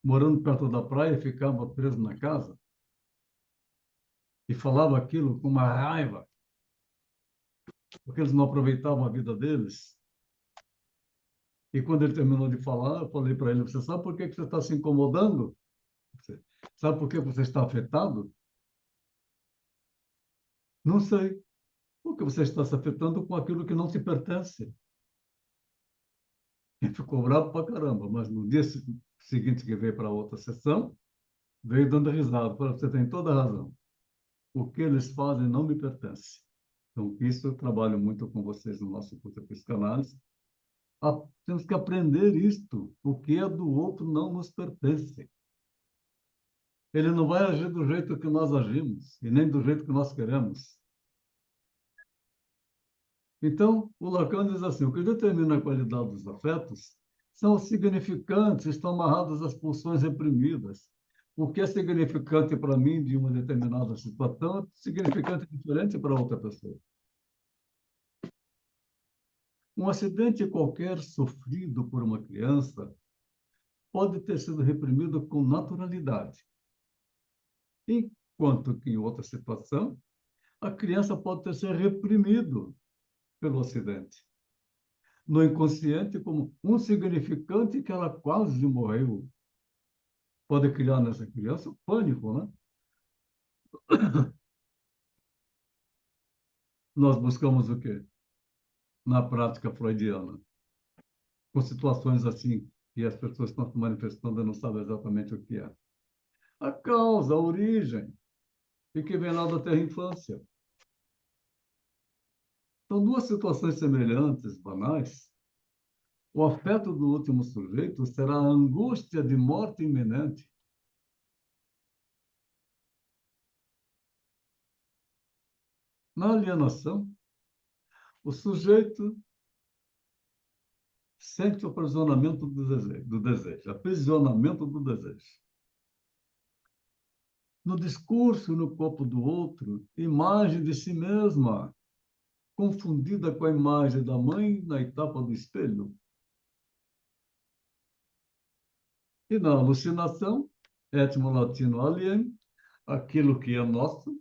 morando perto da praia, ficava preso na casa e falava aquilo com uma raiva, porque eles não aproveitavam a vida deles. E quando ele terminou de falar, eu falei para ele: você sabe por que você está se incomodando? Você sabe por que você está afetado? Não sei. Porque você está se afetando com aquilo que não te pertence. E ficou bravo pra caramba, mas no dia seguinte que veio para outra sessão, veio dando risada. Falei: você tem toda a razão. O que eles fazem não me pertence. Então, isso eu trabalho muito com vocês no nosso curso de psicanálise. Temos que aprender isto. O que é do outro não nos pertence. Ele não vai agir do jeito que nós agimos, e nem do jeito que nós queremos. Então, o Lacan diz assim: o que determina a qualidade dos afetos são os significantes, estão amarrados às pulsões reprimidas. O que é significante para mim de uma determinada situação é significante diferente para outra pessoa. Um acidente qualquer sofrido por uma criança pode ter sido reprimido com naturalidade, enquanto que em outra situação a criança pode ter sido reprimido pelo acidente. No inconsciente, como um significante que ela quase morreu. Pode criar nessa criança pânico, né? Nós buscamos o quê? Na prática freudiana. Com situações assim, que as pessoas estão se manifestando e não sabem exatamente o que é. A causa, a origem, e que vem lá da terra infância. São duas situações semelhantes, banais. O afeto do último sujeito será a angústia de morte iminente. Na alienação, o sujeito sente o aprisionamento do desejo, aprisionamento do desejo. No discurso, no corpo do outro, imagem de si mesma, confundida com a imagem da mãe na etapa do espelho. E na alucinação, etmo-latino alien, aquilo que é nosso,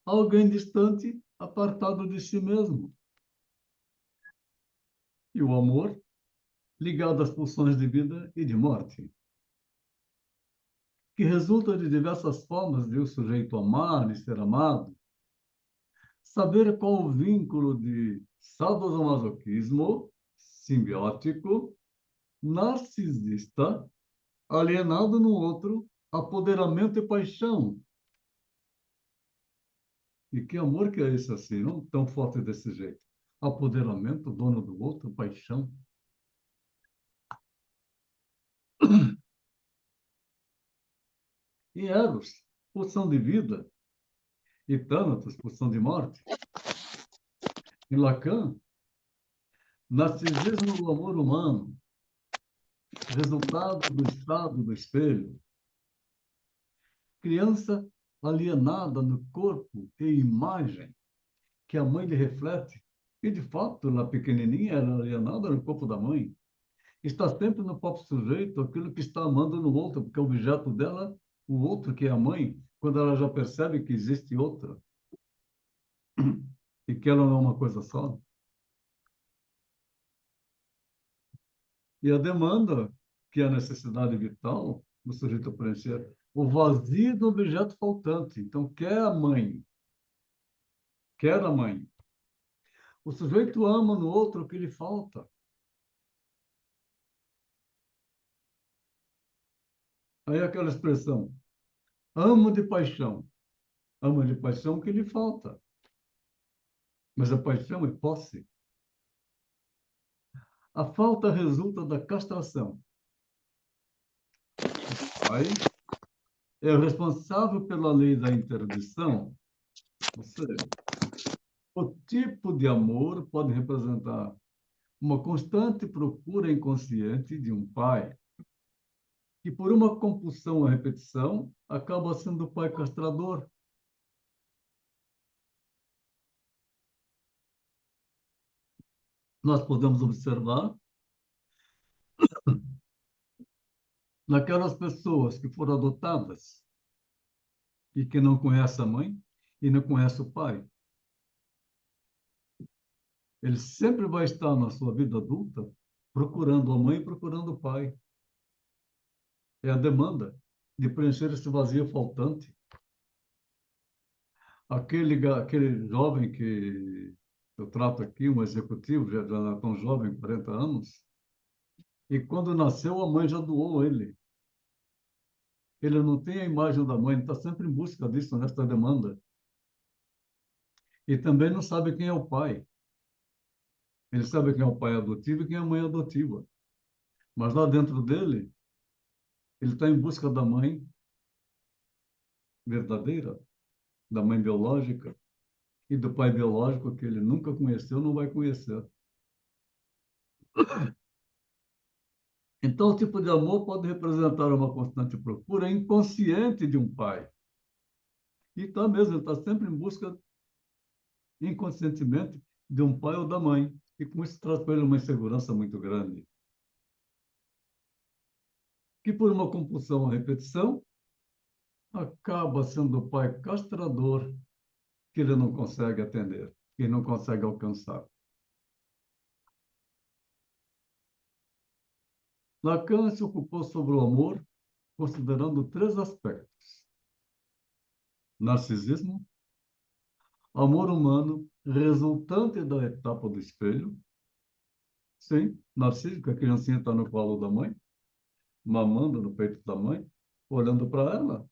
alguém distante, apartado de si mesmo. E o amor, ligado às pulsões de vida e de morte, que resulta de diversas formas de o sujeito amar e ser amado, saber qual o vínculo de sadomasoquismo simbiótico, narcisista, alienado no outro, apoderamento e paixão. E que amor que é esse assim, não tão forte desse jeito? Apoderamento, dono do outro, paixão. E Eros, pulsão de vida, e Thanatos, pulsão de morte. Em Lacan, narcisismo do amor humano, resultado do estado do espelho. Criança alienada no corpo e imagem que a mãe lhe reflete. E, de fato, na pequenininha, ela é alienada no corpo da mãe. Está sempre no próprio sujeito aquilo que está amando no outro, porque o objeto dela, o outro que é a mãe, quando ela já percebe que existe outra e que ela não é uma coisa só. E a demanda, que é a necessidade vital do sujeito preencher o vazio do objeto faltante. Então, quer a mãe, quer a mãe. O sujeito ama no outro o que lhe falta. Aí aquela expressão, amo de paixão. Ama de paixão o que lhe falta. Mas a paixão é posse. A falta resulta da castração. Aí é o responsável pela lei da interdição, ou seja, o tipo de amor pode representar uma constante procura inconsciente de um pai, que por uma compulsão à repetição acaba sendo o pai castrador. Nós podemos observar naquelas pessoas que foram adotadas e que não conhecem a mãe e não conhecem o pai. Ele sempre vai estar na sua vida adulta procurando a mãe e procurando o pai. É a demanda de preencher esse vazio faltante. Aquele jovem que eu trato aqui, um executivo, já não é tão jovem, 40 anos, e quando nasceu, a mãe já doou ele. Ele não tem a imagem da mãe, está sempre em busca disso, nessa demanda. E também não sabe quem é o pai. Ele sabe quem é o pai adotivo e quem é a mãe adotiva. Mas lá dentro dele, ele está em busca da mãe verdadeira, da mãe biológica, e do pai biológico que ele nunca conheceu, não vai conhecer. Então, o tipo de amor pode representar uma constante procura inconsciente de um pai. E está mesmo, ele está sempre em busca, inconscientemente, de um pai ou da mãe. E com isso traz para ele uma insegurança muito grande. Que por uma compulsão à repetição, acaba sendo o pai castrador que ele não consegue atender, que não consegue alcançar. Lacan se ocupou sobre o amor, considerando três aspectos: narcisismo, amor humano resultante da etapa do espelho. Sim, narciso, que a criancinha está no colo da mãe, mamando no peito da mãe, olhando para ela.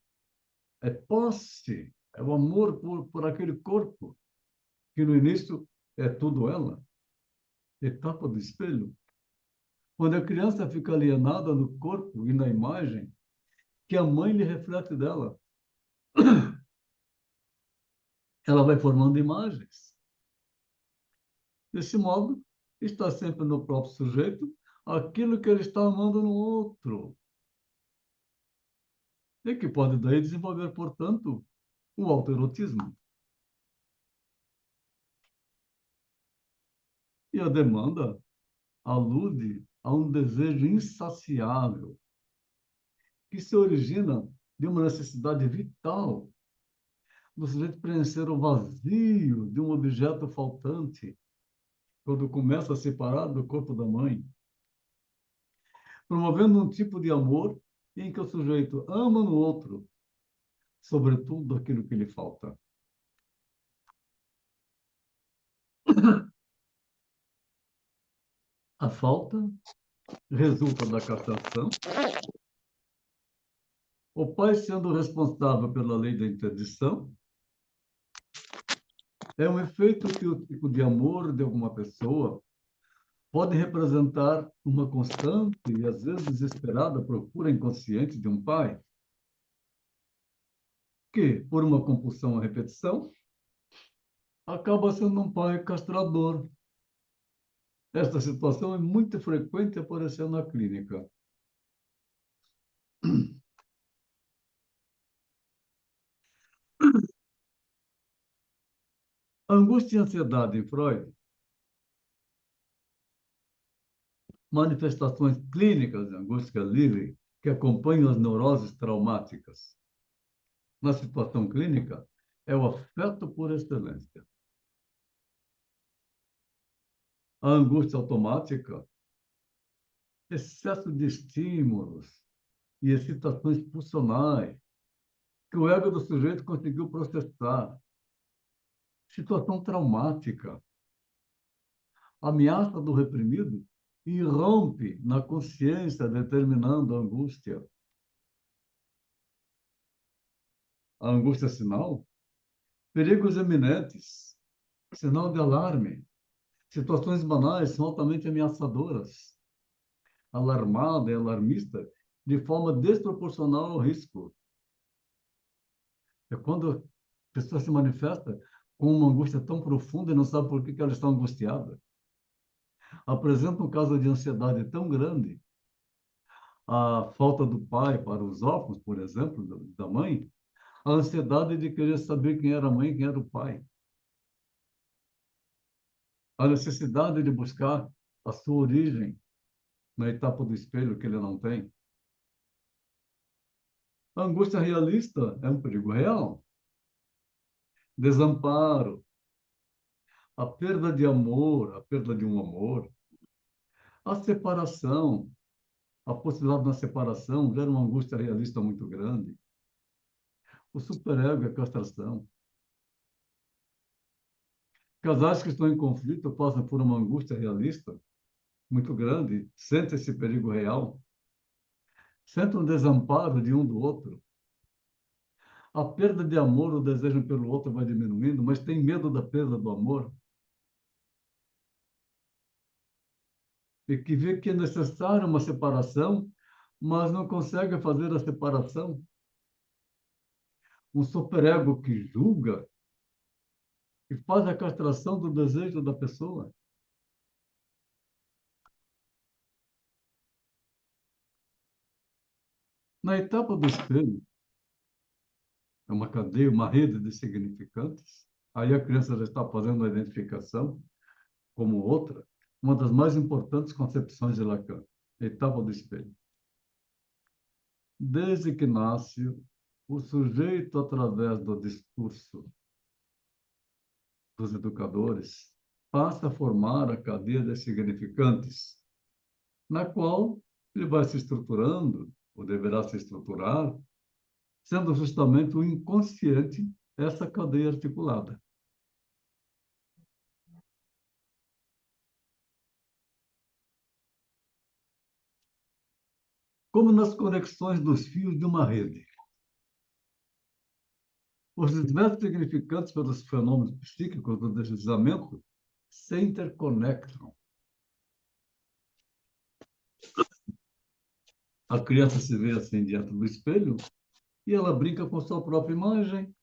É posse, é o amor por aquele corpo, que no início é tudo ela. Etapa do espelho. Quando a criança fica alienada no corpo e na imagem que a mãe lhe reflete dela, ela vai formando imagens. Desse modo, está sempre no próprio sujeito aquilo que ele está amando no outro. E que pode daí desenvolver, portanto, o autoerotismo. E a demanda alude a um desejo insaciável que se origina de uma necessidade vital do sujeito preencher o vazio de um objeto faltante quando começa a separar do corpo da mãe, promovendo um tipo de amor em que o sujeito ama no outro, sobretudo aquilo que lhe falta. A falta resulta da castração, o pai sendo responsável pela lei da interdição, é um efeito que o tipo de amor de alguma pessoa pode representar uma constante e às vezes desesperada procura inconsciente de um pai que, por uma compulsão à repetição, acaba sendo um pai castrador. Esta situação é muito frequente aparecendo na clínica. A angústia e ansiedade em Freud, manifestações clínicas de angústia livre que acompanham as neuroses traumáticas. Na situação clínica, é o afeto por excelência. A angústia automática, excesso de estímulos e excitações pulsionais, que o ego do sujeito conseguiu processar. Situação traumática, ameaça do reprimido, irrompe na consciência, determinando a angústia. A angústia é sinal, perigos eminentes, sinal de alarme. Situações banais são altamente ameaçadoras. Alarmada e alarmista, de forma desproporcional ao risco. É quando a pessoa se manifesta com uma angústia tão profunda e não sabe por que ela está angustiada. Apresenta um caso de ansiedade tão grande, a falta do pai para os órfãos, por exemplo, da mãe, a ansiedade de querer saber quem era a mãe e quem era o pai, a necessidade de buscar a sua origem na etapa do espelho que ele não tem. A angústia realista é um perigo real. Desamparo, a perda de amor, a perda de um amor, a separação, a possibilidade de uma separação gera uma angústia realista muito grande. O superego é a castração. Casais que estão em conflito passam por uma angústia realista muito grande, sentem esse perigo real, sentem um desamparo de um do outro. A perda de amor, o desejo pelo outro vai diminuindo, mas tem medo da perda do amor. E que vê que é necessária uma separação, mas não consegue fazer a separação. Um superego que julga e faz a castração do desejo da pessoa. Na etapa do espelho, é uma cadeia, uma rede de significantes. Aí a criança já está fazendo a identificação como outra, uma das mais importantes concepções de Lacan, a etapa do espelho. Desde que nasce, o sujeito, através do discurso dos educadores, passa a formar a cadeia de significantes, na qual ele vai se estruturando, ou deverá se estruturar, sendo justamente o inconsciente essa cadeia articulada. Como nas conexões dos fios de uma rede. Os diversos significantes pelos fenômenos psíquicos do deslizamento se interconectam. A criança se vê assim diante do espelho e ela brinca com sua própria imagem.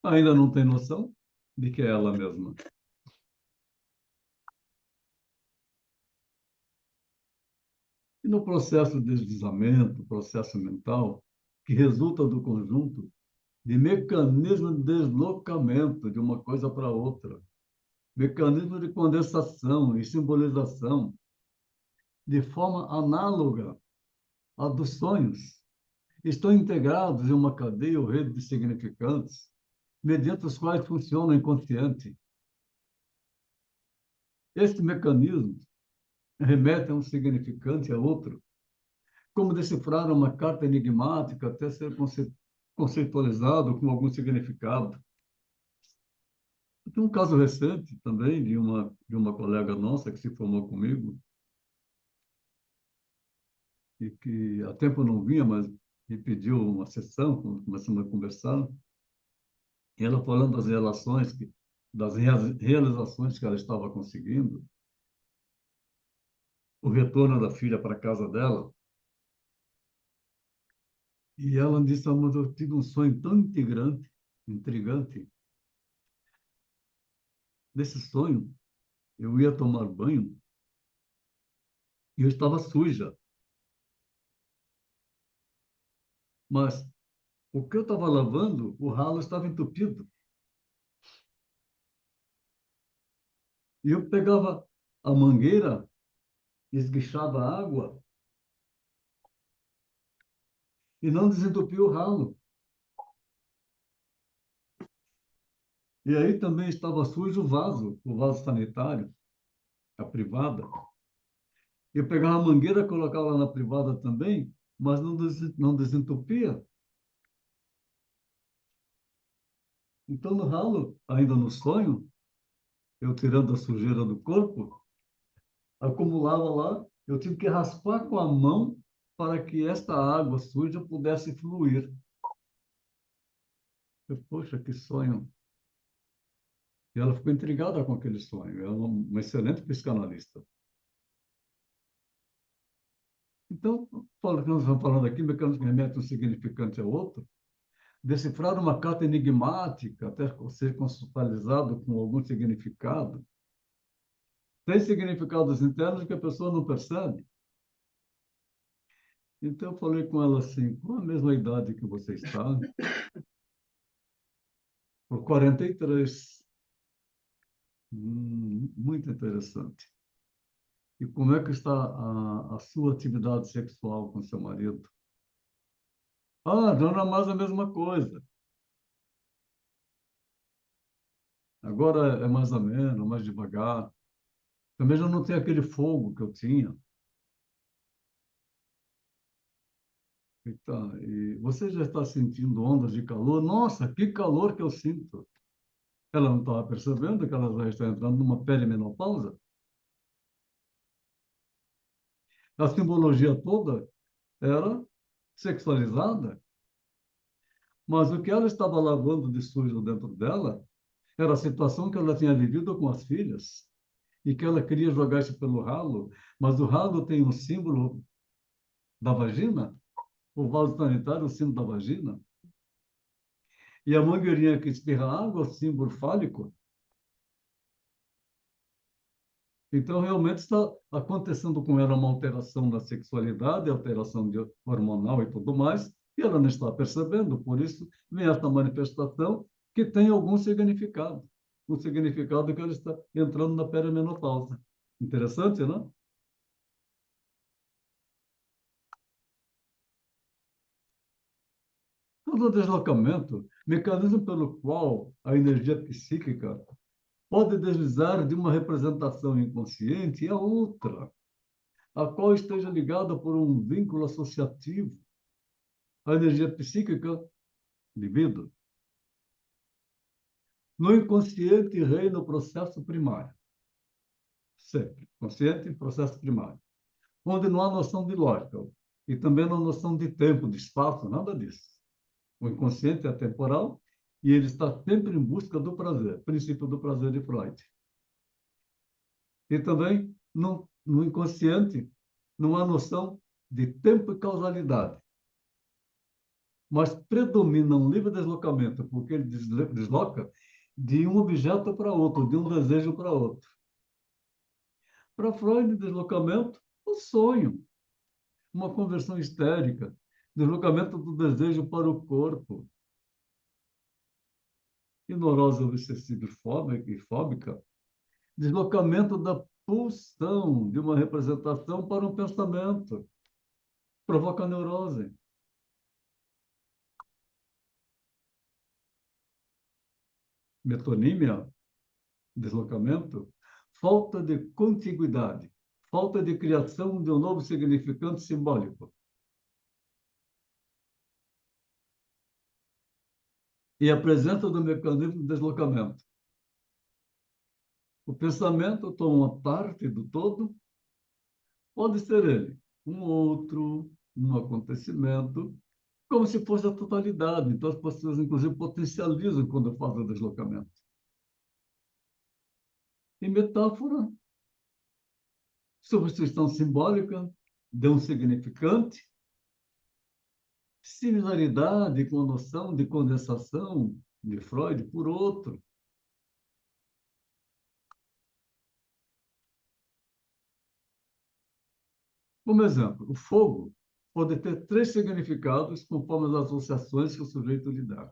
Ainda não tem noção de que é ela mesma. E no processo de deslizamento, processo mental, que resulta do conjunto de mecanismo de deslocamento de uma coisa para outra, mecanismo de condensação e simbolização, de forma análoga à dos sonhos, estão integrados em uma cadeia ou rede de significantes, mediante os quais funciona o inconsciente. Este mecanismo remete a um significante e a outro, como decifrar uma carta enigmática até ser conceitualizado com algum significado. Tem um caso recente também de uma colega nossa que se formou comigo e que há tempo não vinha, mas me pediu uma sessão, começamos a conversar, e ela falando das relações, das realizações que ela estava conseguindo, o retorno da filha para a casa dela, e ela disse, mas eu tive um sonho tão intrigante. Nesse sonho, eu ia tomar banho e eu estava suja. Mas o que eu estava lavando, o ralo estava entupido. E eu pegava a mangueira, esguichava a água e não desentupia o ralo. E aí também estava sujo o vaso sanitário, a privada. Eu pegava a mangueira, colocava lá na privada também, mas não desentupia. Então, no ralo, ainda no sonho, eu tirando a sujeira do corpo, acumulava lá, eu tive que raspar com a mão para que esta água suja pudesse fluir. Poxa, que sonho! E ela ficou intrigada com aquele sonho. Ela é uma excelente psicanalista. Então, Paulo, que nós estamos falando aqui, mecanismo que remete um significante ao outro, decifrar uma carta enigmática, até ser consultalizado com algum significado, tem significados internos que a pessoa não percebe. Então, eu falei com ela assim, com a mesma idade que você está, por 43. Muito interessante. E como é que está a sua atividade sexual com seu marido? Ah, já não é mais a mesma coisa. Agora é mais ameno, mais devagar. Também já não tem aquele fogo que eu tinha. E você já está sentindo ondas de calor? Nossa, que calor que eu sinto! Ela não estava percebendo que ela já está entrando numa perimenopausa? A simbologia toda era sexualizada, mas o que ela estava lavando de sujo dentro dela era a situação que ela tinha vivido com as filhas e que ela queria jogar isso pelo ralo, mas o ralo tem um símbolo da vagina, o vaso sanitário, o símbolo da vagina, e a mangueirinha que espirra água, o símbolo fálico. Então, realmente está acontecendo com ela uma alteração da sexualidade, alteração hormonal e tudo mais, e ela não está percebendo. Por isso, vem essa manifestação que tem algum significado. O significado é que ela está entrando na perimenopausa. Interessante, não? Todo deslocamento, mecanismo pelo qual a energia psíquica pode deslizar de uma representação inconsciente a outra, a qual esteja ligada por um vínculo associativo. A energia psíquica, libido. No inconsciente reina o processo primário. Sempre. Consciente, processo primário. Onde não há noção de lógica. E também não há noção de tempo, de espaço, nada disso. O inconsciente é atemporal e ele está sempre em busca do prazer. Princípio do prazer de Freud. E também, no inconsciente, não há noção de tempo e causalidade. Mas predomina um livre deslocamento, porque ele desloca de um objeto para outro, de um desejo para outro. Para Freud, deslocamento, o sonho, uma conversão histérica, deslocamento do desejo para o corpo. E neurose obsessiva e fóbica, deslocamento da pulsão de uma representação para um pensamento, provoca neurose. Metonímia, deslocamento, falta de contiguidade, falta de criação de um novo significante simbólico. E a presença do mecanismo de deslocamento. O pensamento toma parte do todo, pode ser ele, um outro, um acontecimento, como se fosse a totalidade. Então, as pessoas, inclusive, potencializam quando fazem o deslocamento. E metáfora, substituição simbólica, de um significante, similaridade com a noção de condensação de Freud por outro. Como exemplo, o fogo pode ter 3 significados conforme as associações que o sujeito lhe dá.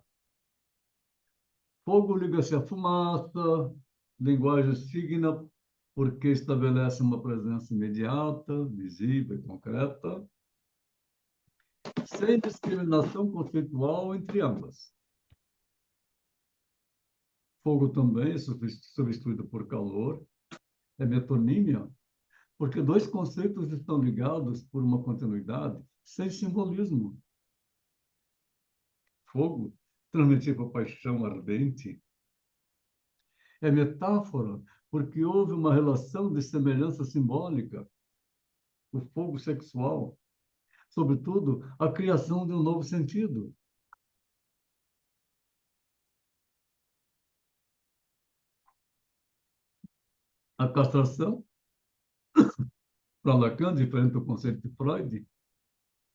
Fogo liga-se à fumaça, linguagem signa, porque estabelece uma presença imediata, visível e concreta, sem discriminação conceitual entre ambas. Fogo também é substituído por calor, é metonímia, porque 2 conceitos estão ligados por uma continuidade sem simbolismo. Fogo transmitir por paixão ardente. É metáfora, porque houve uma relação de semelhança simbólica, o fogo sexual, sobretudo a criação de um novo sentido. A castração, para Lacan, diferente do conceito de Freud,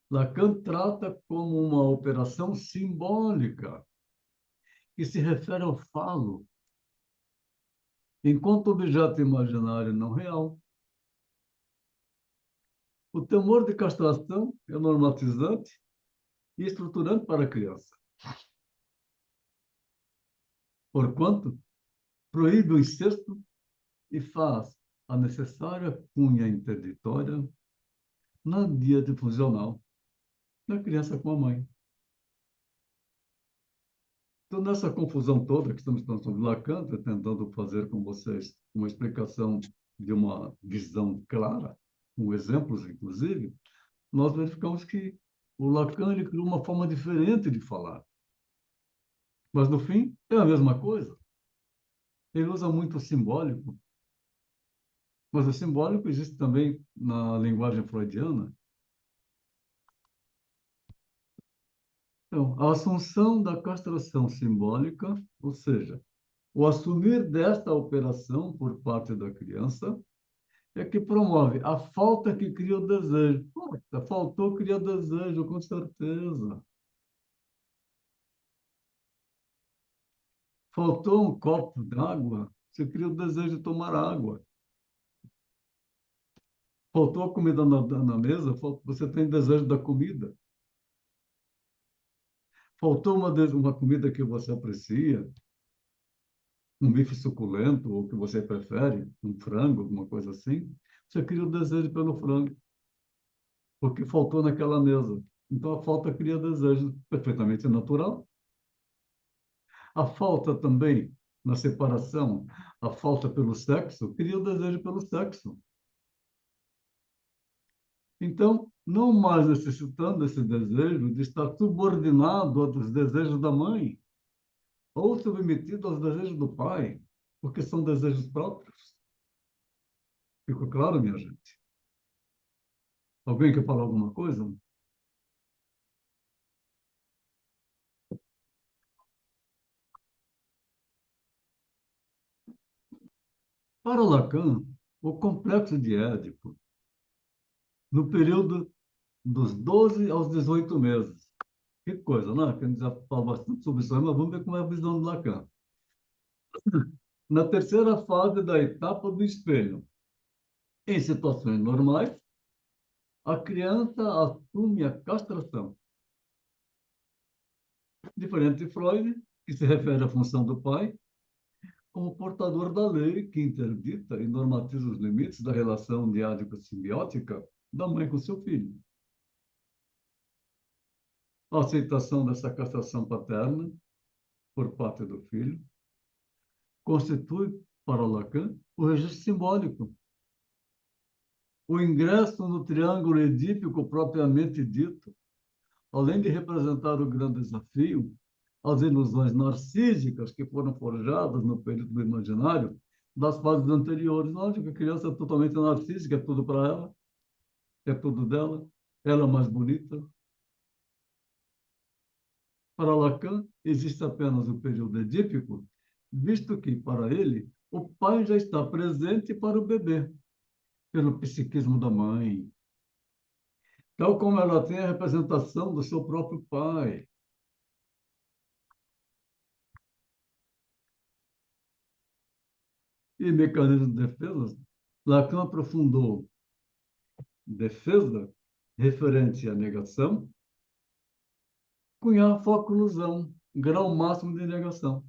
Lacan trata como uma operação simbólica que se refere ao falo, enquanto objeto imaginário não real. O temor de castração é normatizante e estruturante para a criança, porquanto proíbe o incesto e faz a necessária cunha interditória na dieta funcional da criança com a mãe. Então, nessa confusão toda que estamos falando sobre Lacan, tentando fazer com vocês uma explicação de uma visão clara, com exemplos, inclusive, nós verificamos que o Lacan ele criou uma forma diferente de falar. Mas, no fim, é a mesma coisa. Ele usa muito o simbólico, mas o simbólico existe também na linguagem freudiana. Então, a assunção da castração simbólica, ou seja, o assumir desta operação por parte da criança, é que promove a falta que cria o desejo. Puta, faltou criar desejo, com certeza. Faltou um copo d'água, você cria o desejo de tomar água. Faltou a comida na mesa, você tem desejo da comida. Faltou uma comida que você aprecia, um bife suculento, ou que você prefere, um frango, alguma coisa assim, você cria o desejo pelo frango, porque faltou naquela mesa. Então, a falta cria desejo perfeitamente natural. A falta também, na separação, a falta pelo sexo, cria o desejo pelo sexo. Então, não mais necessitando esse desejo de estar subordinado aos desejos da mãe, ou submetido aos desejos do pai, porque são desejos próprios. Ficou claro, minha gente? Alguém quer falar alguma coisa? Para Lacan, o complexo de Édipo, no período dos 12 aos 18 meses. Que coisa, né? Que a gente já fala bastante sobre isso, mas vamos ver como é a visão de Lacan. Na terceira fase da etapa do espelho, em situações normais, a criança assume a castração. Diferente de Freud, que se refere à função do pai, como portador da lei que interdita e normatiza os limites da relação diádico-simbiótica da mãe com seu filho. A aceitação dessa castração paterna por parte do filho constitui, para Lacan, o registro simbólico. O ingresso no triângulo edípico propriamente dito, além de representar o grande desafio, as ilusões narcísicas que foram forjadas no período do imaginário das fases anteriores. Lógico que a criança é totalmente narcísica, é tudo para ela, é tudo dela, ela é mais bonita. Para Lacan, existe apenas o período edípico, visto que, para ele, o pai já está presente para o bebê, pelo psiquismo da mãe, tal como ela tem a representação do seu próprio pai. E mecanismo de defesa, Lacan aprofundou defesa referente à negação, cunhar foco-ilusão, grau máximo de negação.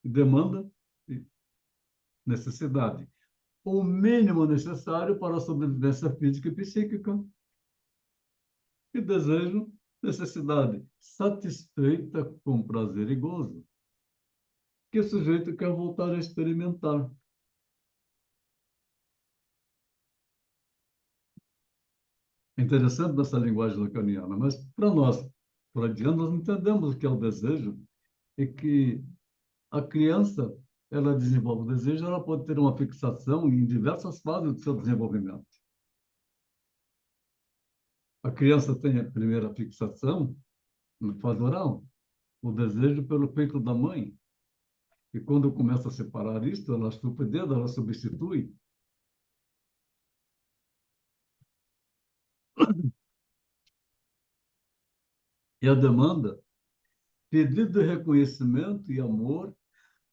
Demanda e necessidade. O mínimo necessário para a sobrevivência física e psíquica. E desejo, necessidade satisfeita com prazer e gozo, que o sujeito quer voltar a experimentar. É interessante essa linguagem lacaniana, mas para nós, freudiano, nós entendemos o que é o desejo e que a criança, ela desenvolve o desejo, ela pode ter uma fixação em diversas fases do seu desenvolvimento. A criança tem a primeira fixação na fase oral, o desejo pelo peito da mãe. E quando começa a separar isso, ela chupa o dedo, ela substitui. E a demanda, pedido de reconhecimento e amor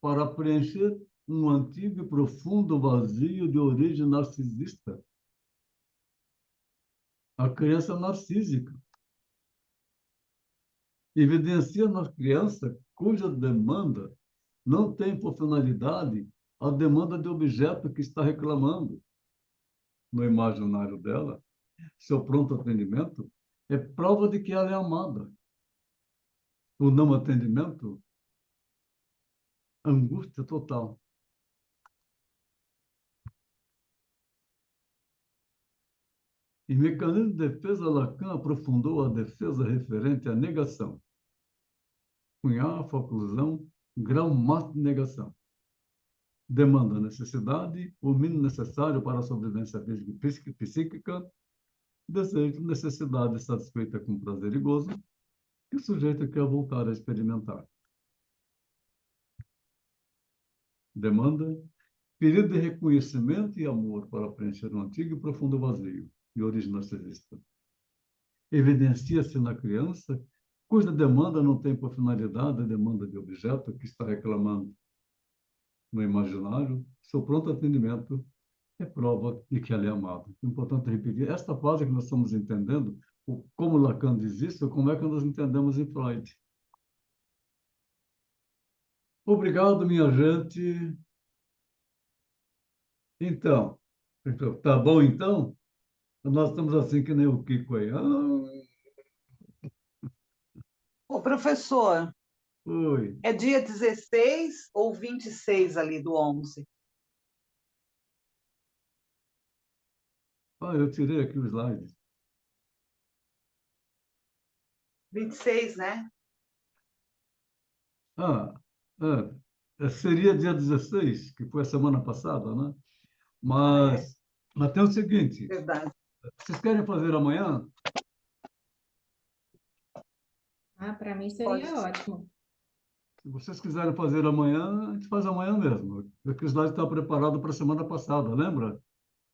para preencher um antigo e profundo vazio de origem narcisista. A criança narcísica evidencia na criança cuja demanda não tem por finalidade a demanda de objeto que está reclamando. No imaginário dela, seu pronto atendimento é prova de que ela é amada. O não atendimento, angústia total. Em mecanismo de defesa, Lacan aprofundou a defesa referente à negação. Cunhar, conclusão, grau máximo de negação. Demanda necessidade, o mínimo necessário para a sobrevivência física e psíquica, desejo, necessidade satisfeita com prazer e gozo, que o sujeito quer voltar a experimentar. Demanda, pedido de reconhecimento e amor para preencher um antigo e profundo vazio, de origem narcisista. Evidencia-se na criança, cuja demanda não tem por finalidade a demanda de objeto que está reclamando. No imaginário, seu pronto atendimento é prova de que ela é amada. É importante repetir, esta fase que nós estamos entendendo, como Lacan diz isso, como é que nós entendemos em Freud. Obrigado, minha gente. Então, tá bom então? Nós estamos assim que nem o Kiko aí. Ô, professor, Oi. é dia 16 ou 26 ali do 11? Eu tirei aqui o slide. 26, né? Ah, seria dia 16, que foi a semana passada, né? Mas tem o seguinte, Verdade. vocês querem fazer amanhã? Para mim Pode seria ser. ótimo. Se vocês quiserem fazer amanhã, a gente faz amanhã mesmo. Porque o slide está preparado para a semana passada, lembra?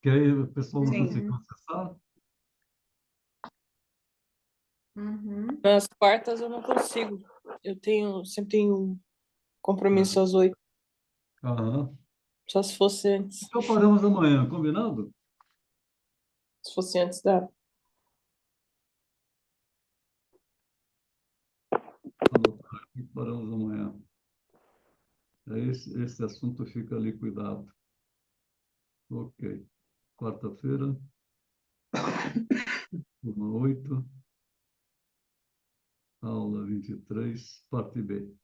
Que aí o pessoal não Sim. conseguiu acessar. Uhum. Nas quartas eu não consigo. Sempre tenho um compromisso às 8. Aham. Só se fosse antes. Então paramos amanhã, combinado? Se fosse antes da. Anotar aqui, paramos amanhã. Esse assunto fica liquidado. Ok. Quarta-feira, 1h08, aula 23, parte B.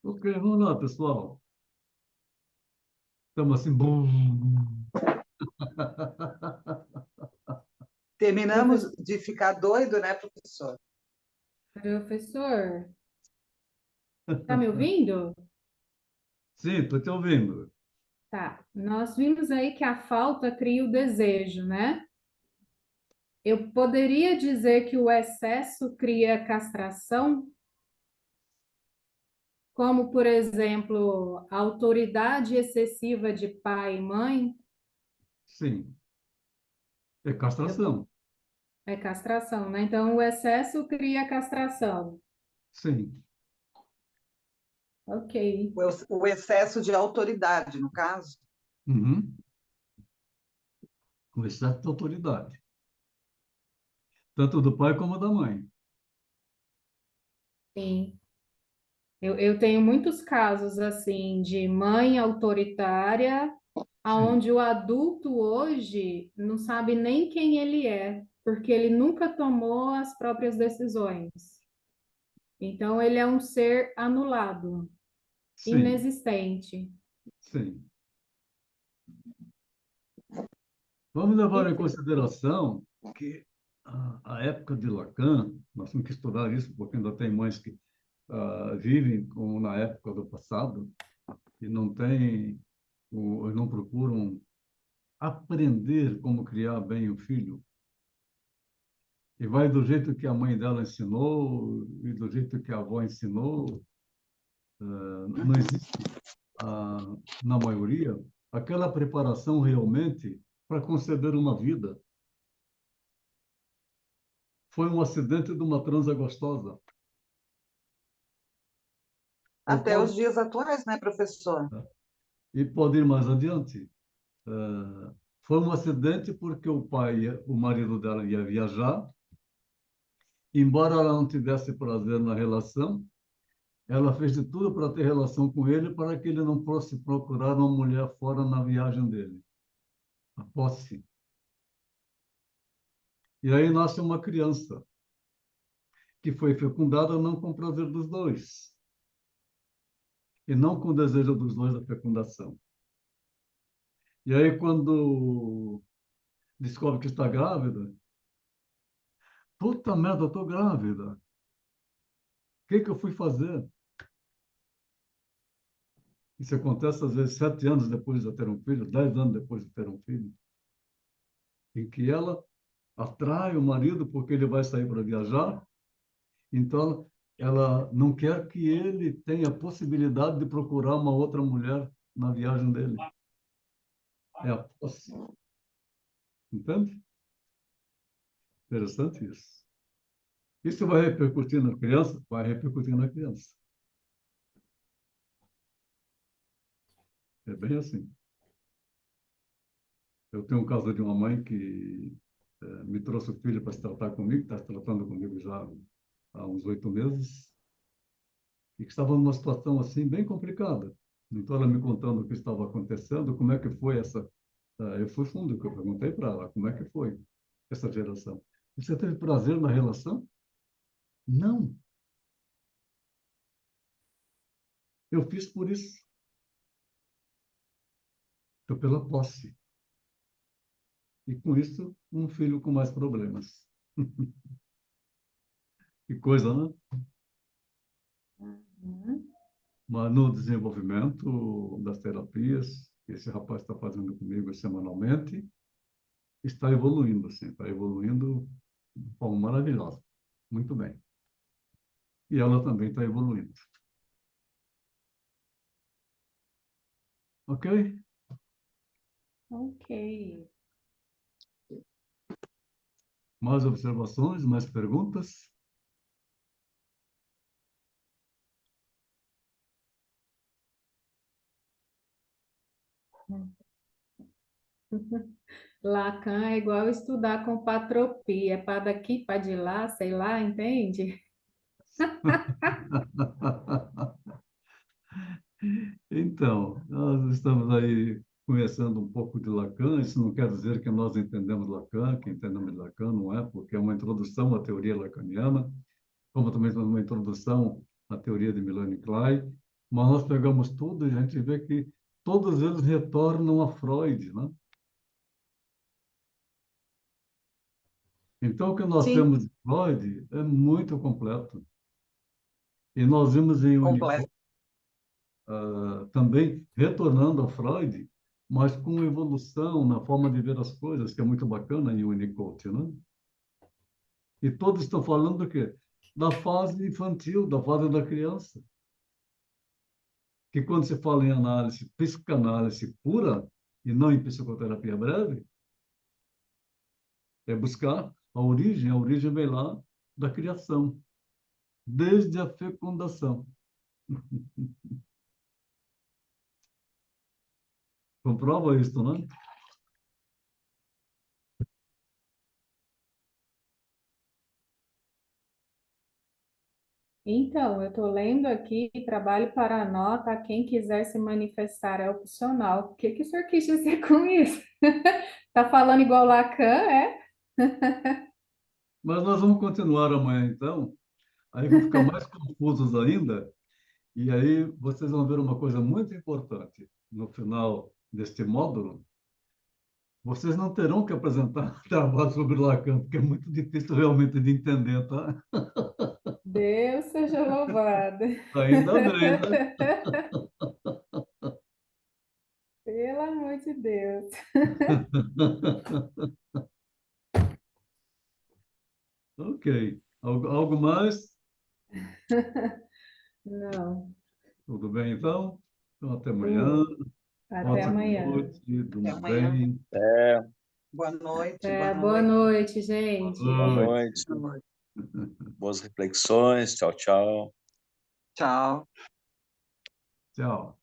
Ok, vamos lá, pessoal. Estamos assim. Terminamos de ficar doido, né, professor? Professor, tá me ouvindo? Sim, estou te ouvindo. Tá. Nós vimos aí que a falta cria o desejo, né? Eu poderia dizer que o excesso cria a castração, como, por exemplo, a autoridade excessiva de pai e mãe Sim. É castração. é castração, né? Então, o excesso cria a castração. Sim. Ok. O excesso de autoridade, no caso. Uhum. Com excesso de autoridade. Tanto do pai como da mãe. Sim. Eu tenho muitos casos assim de mãe autoritária, Sim. aonde o adulto hoje não sabe nem quem ele é, porque ele nunca tomou as próprias decisões. Então ele é um ser anulado, Sim. inexistente. Sim. Vamos levar E em consideração que a época de Lacan, nós temos que estudar isso, porque ainda tem mães que vivem como na época do passado e não têm, não procuram aprender como criar bem o filho. E vai do jeito que a mãe dela ensinou e do jeito que a avó ensinou. Não existe, na maioria, aquela preparação realmente para conceber uma vida. Foi um acidente de uma transa gostosa. Ou Até pode, os dias atuais, né, professor? e pode ir mais adiante. Foi um acidente porque o marido dela ia viajar, embora ela não tivesse prazer na relação, ela fez de tudo para ter relação com ele, para que ele não fosse procurar uma mulher fora na viagem dele. A posse. E aí nasce uma criança, que foi fecundada não com o prazer dos dois, e não com o desejo dos dois da fecundação. E aí, quando descobre que está grávida, puta merda, eu estou grávida. O que eu fui fazer? Isso acontece, às vezes, 7 anos depois de ter um filho, 10 anos depois de ter um filho, em que ela atrai o marido porque ele vai sair para viajar, então ela não quer que ele tenha a possibilidade de procurar uma outra mulher na viagem dele. É a posse. Entende? Interessante isso. Isso vai repercutir na criança? Vai repercutir na criança. É bem assim. Eu tenho um caso de uma mãe que me trouxe o filho para se tratar comigo, está se tratando comigo já há uns 8 meses, e que estava numa situação assim bem complicada. Então, ela me contando o que estava acontecendo, como é que foi essa... Eu fui fundo, que eu perguntei para ela, como é que foi essa geração? Você teve prazer na relação? Não. Eu fiz por isso. Foi pela posse. E com isso, um filho com mais problemas. Que coisa, né? Uhum. Mas no desenvolvimento das terapias, que esse rapaz está fazendo comigo semanalmente, está evoluindo, sim, está evoluindo de forma maravilhosa. Muito bem. E ela também está evoluindo. Ok? Ok. Mais observações, mais perguntas? Lacan é igual estudar com patropia, é para daqui, para de lá, sei lá, entende? Então, nós estamos aí conhecendo um pouco de Lacan. Isso não quer dizer que nós entendemos Lacan, que entendemos Lacan, não é? Porque é uma introdução à teoria lacaniana, como também uma introdução à teoria de Melanie Klein. Mas nós pegamos tudo e a gente vê que todos eles retornam a Freud, né? Então, o que nós Sim, temos de Freud é muito completo. E nós vimos em completo. Winnicott também retornando a Freud, mas com evolução na forma de ver as coisas, que é muito bacana em Winnicott, né? E todos estão falando do quê? Da fase infantil, da fase da criança. Que quando se fala em análise, psicanálise pura, e não em psicoterapia breve, é buscar a origem vem lá da criação, desde a fecundação. Comprova isso, né? Então, eu estou lendo aqui, trabalho para a nota, quem quiser se manifestar é opcional. O que que o senhor quis dizer com isso? Tá falando igual Lacan, é? Mas nós vamos continuar amanhã, então. Aí vão ficar mais confusos ainda. E aí vocês vão ver uma coisa muito importante no final deste módulo, Vocês não terão que apresentar trabalho sobre Lacan, porque é muito difícil realmente de entender, tá? Deus seja louvado. Ainda bem, né? Pelo amor de Deus. Ok. Algo mais? Não. Tudo bem, então? Então, até amanhã. Tudo. Até Ótima amanhã. noite, Até durma amanhã. bem. Boa noite, boa É, boa noite. noite, Boa gente. Boa noite. noite, Boa noite. boas reflexões. Tchau, tchau. Tchau. Tchau.